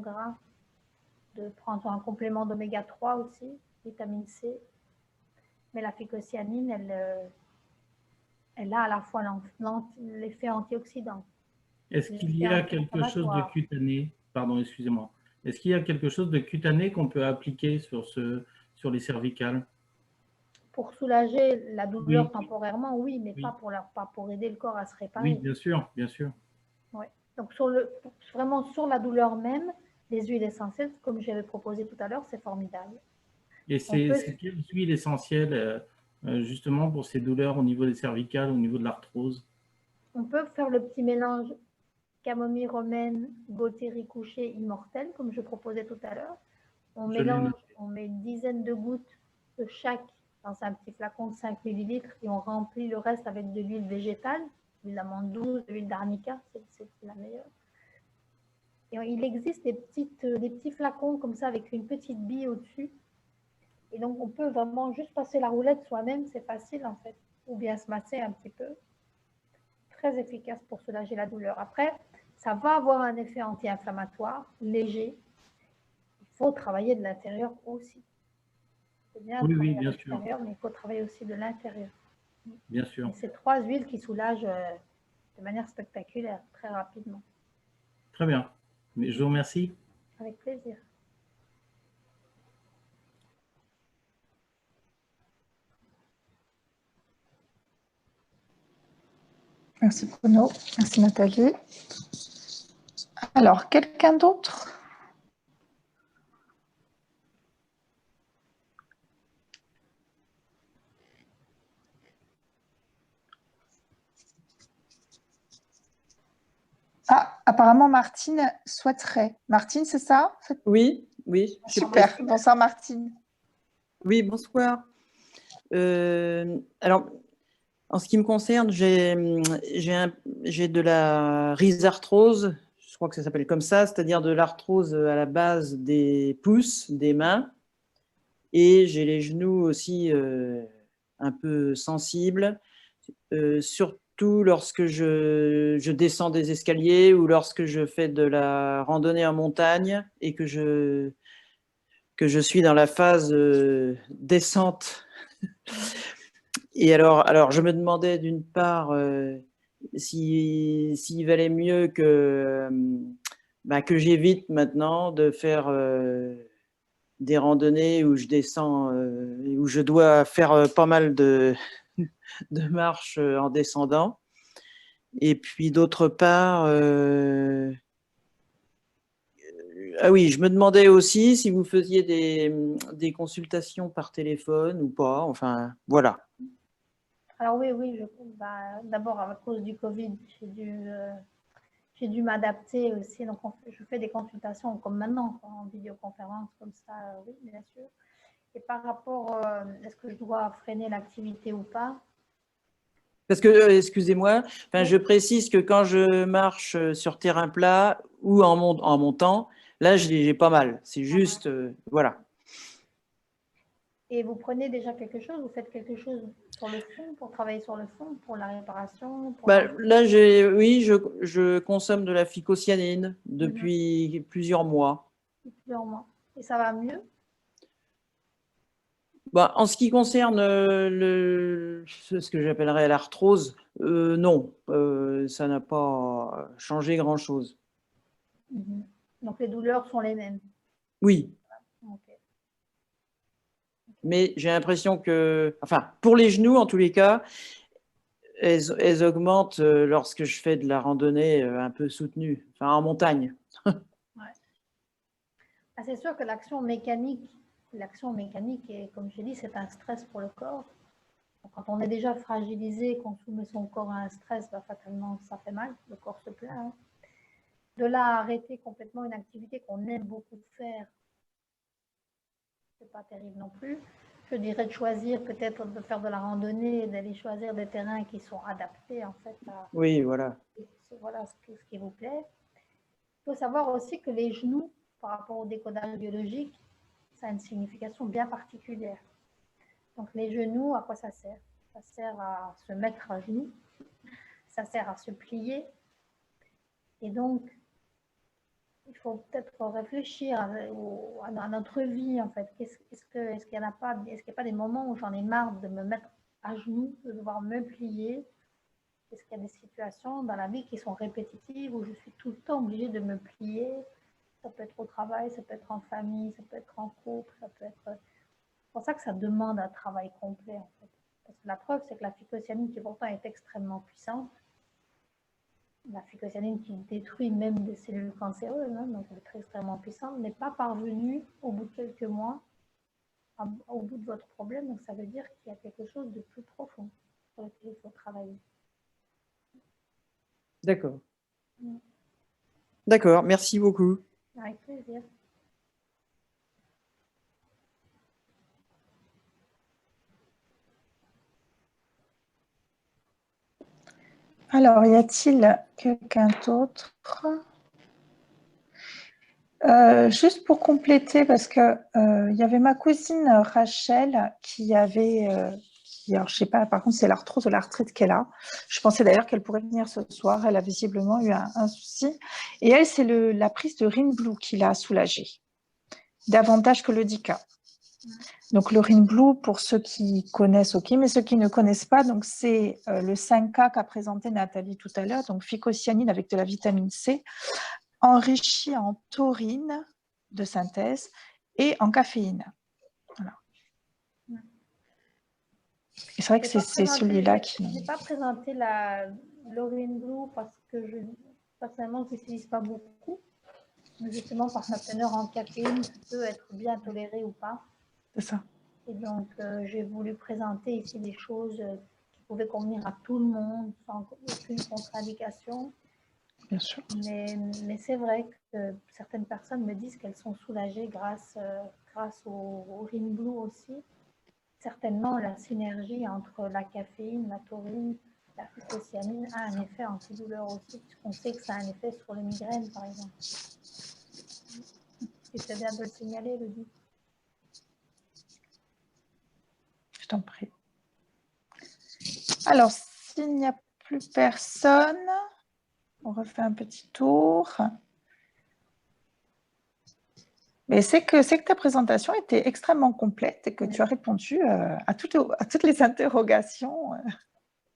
gras, de prendre un complément d'oméga 3 aussi, vitamine C. Mais la phycocyanine, elle a à la fois l'effet antioxydant. Est-ce qu'il y a quelque chose de cutané? Pardon, excusez-moi. Est-ce qu'il y a quelque chose de cutané qu'on peut appliquer sur les cervicales? Pour soulager la douleur Oui, temporairement, oui, mais oui, pas pour aider le corps à se oui, réparer. bien sûr, bien sûr. Ouais. Donc, vraiment sur la douleur même, les huiles essentielles, comme j'avais proposé tout à l'heure, c'est formidable. Et On peut, c'est quelle huile essentielle justement pour ces douleurs au niveau des cervicales, au niveau de l'arthrose? on peut faire le petit mélange camomille romaine, Gaultieri couché, immortel, comme je proposais tout à l'heure. On Je l'ai mélange, noté. on met une dizaine de gouttes de chaque dans un petit flacon de 5 millilitres et on remplit le reste avec de l'huile végétale, l'huile d'amande douce, de l'huile d'arnica, c'est la meilleure. Et il existe des petits flacons comme ça avec une petite bille au-dessus. Et donc, on peut vraiment juste passer la roulette soi-même, c'est facile en fait, ou bien se masser un petit peu. Très efficace pour soulager la douleur. Après, ça va avoir un effet anti-inflammatoire léger. Il faut travailler de l'intérieur aussi. C'est bien de Oui, oui, travailler à bien sûr, l'extérieur, mais il faut travailler aussi de l'intérieur. bien sûr. Et c'est 3 huiles qui soulagent de manière spectaculaire, très rapidement. Très bien. Mais je vous remercie. Avec plaisir. Merci Bruno, merci Nathalie. Alors, quelqu'un d'autre? Ah, apparemment Martine souhaiterait. Martine, c'est ça? Oui, oui. Super. Bonsoir Martine. Oui, bonsoir. Alors, en ce qui me concerne, j'ai de la rhizarthrose, je crois que ça s'appelle comme ça, c'est-à-dire de l'arthrose à la base des pouces, des mains. Et j'ai les genoux aussi un peu sensibles, surtout lorsque je descends des escaliers ou lorsque je fais de la randonnée en montagne et que je suis dans la phase descente. Et alors, je me demandais d'une part s'il valait mieux que j'évite maintenant de faire des randonnées où je descends, où je dois faire pas mal de marches en descendant. Et puis d'autre part, ah oui, je me demandais aussi si vous faisiez des consultations par téléphone ou pas. Enfin, voilà. Alors oui, d'abord à cause du Covid, j'ai dû m'adapter aussi. Donc, je fais des consultations comme maintenant, en vidéoconférence, comme ça, oui, bien sûr. Et par rapport, est-ce que je dois freiner l'activité ou pas? Parce que, excusez-moi, Oui. je précise que quand je marche sur terrain plat ou en montant, là, j'ai pas mal. C'est juste, voilà. Et vous prenez déjà quelque chose? Vous faites quelque chose sur le fond, pour travailler sur le fond, pour la réparation pour Là, oui, je consomme de la phycocyanine depuis plusieurs mois. Plusieurs mois. Et ça va mieux? En ce qui concerne ce que j'appellerais l'arthrose, non, ça n'a pas changé grand-chose. Donc les douleurs sont les mêmes? Oui. Okay. Mais j'ai l'impression que, enfin, pour les genoux en tous les cas, elles augmentent lorsque je fais de la randonnée un peu soutenue, enfin en montagne. Ouais. C'est sûr que l'action mécanique, est, comme je dit, c'est un stress pour le corps. Donc, quand on est déjà fragilisé, qu'on soumet son corps à un stress, fatalement, ça fait mal, le corps se plaint. Hein. De là à arrêter complètement une activité qu'on aime beaucoup faire, c'est pas terrible non plus. Je dirais de choisir peut-être de faire de la randonnée, d'aller choisir des terrains qui sont adaptés en fait à oui, voilà. Voilà ce qui vous plaît. Il faut savoir aussi que les genoux, par rapport au décodage biologique, ça a une signification bien particulière. Donc les genoux, à quoi ça sert? Ça sert à se mettre à genoux, ça sert à se plier. Et donc, il faut peut-être réfléchir à notre vie, en fait. Est-ce qu'il n'y a pas des moments où j'en ai marre de me mettre à genoux, de devoir me plier? Est-ce qu'il y a des situations dans la vie qui sont répétitives où je suis tout le temps obligée de me plier? Ça peut être au travail, ça peut être en famille, ça peut être en couple, ça peut être pour ça que ça demande un travail complet, en fait. Parce que la preuve, c'est que la phycocyanine, qui pourtant est extrêmement puissante, la phycocyanine qui détruit même des cellules cancéreuses, hein, donc elle est très extrêmement puissante, n'est pas parvenue au bout de quelques mois au bout de votre problème. Donc ça veut dire qu'il y a quelque chose de plus profond sur lequel il faut travailler. D'accord. D'accord, merci beaucoup. Avec plaisir. Alors, y a-t-il quelqu'un d'autre? Juste pour compléter, parce que y avait ma cousine Rachel qui avait, alors je sais pas, par contre c'est l'arthrose ou l'arthrite qu'elle a. Je pensais d'ailleurs qu'elle pourrait venir ce soir. Elle a visiblement eu un souci. Et elle, c'est la prise de Rinblue qui l'a soulagée, davantage que le Dica. Donc le Rinblue, pour ceux qui connaissent, ok, mais ceux qui ne connaissent pas, donc c'est le 5K qu'a présenté Nathalie tout à l'heure, donc phycocyanine avec de la vitamine C, enrichi en taurine de synthèse et en caféine. Voilà. Et c'est vrai que c'est celui-là qui... Je n'ai pas présenté le Rinblue parce que personnellement, je ne l'utilise pas beaucoup. Mais justement, par sa teneur en caféine, qui peut être bien tolérée ou pas. C'est ça. Et donc, j'ai voulu présenter ici des choses qui pouvaient convenir à tout le monde, sans aucune contre-indication. Bien sûr. Mais c'est vrai que certaines personnes me disent qu'elles sont soulagées grâce au Rinblue aussi. Certainement, la synergie entre la caféine, la taurine, la phycocyanine a un effet antidouleur aussi, puisqu'on sait que ça a un effet sur les migraines, par exemple. Et c'est bien de le signaler, Elodie. Je t'en prie. Alors, s'il n'y a plus personne, on refait un petit tour. Mais c'est que ta présentation était extrêmement complète et que tu as répondu à toutes les interrogations.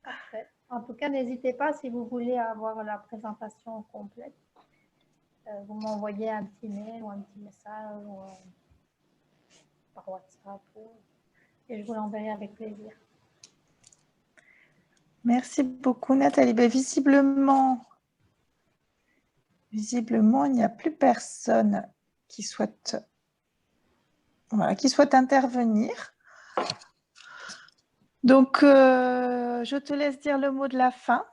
Parfait. En tout cas, n'hésitez pas, si vous voulez avoir la présentation complète, vous m'envoyez un petit mail ou un petit message ou, par WhatsApp et je vous l'enverrai avec plaisir. Merci beaucoup, Nathalie. Ben, visiblement, il n'y a plus personne qui souhaite intervenir. Donc, je te laisse dire le mot de la fin.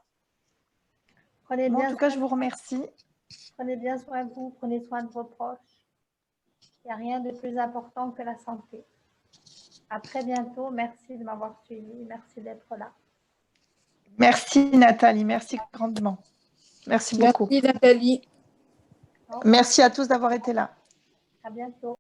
Prenez bien en tout cas, je vous remercie. Prenez bien soin de vous, prenez soin de vos proches. Il n'y a rien de plus important que la santé. À très bientôt. Merci de m'avoir suivi. Merci d'être là. Merci, Nathalie. Merci grandement. Merci beaucoup. Merci, Nathalie. Merci à tous d'avoir été là. À bientôt.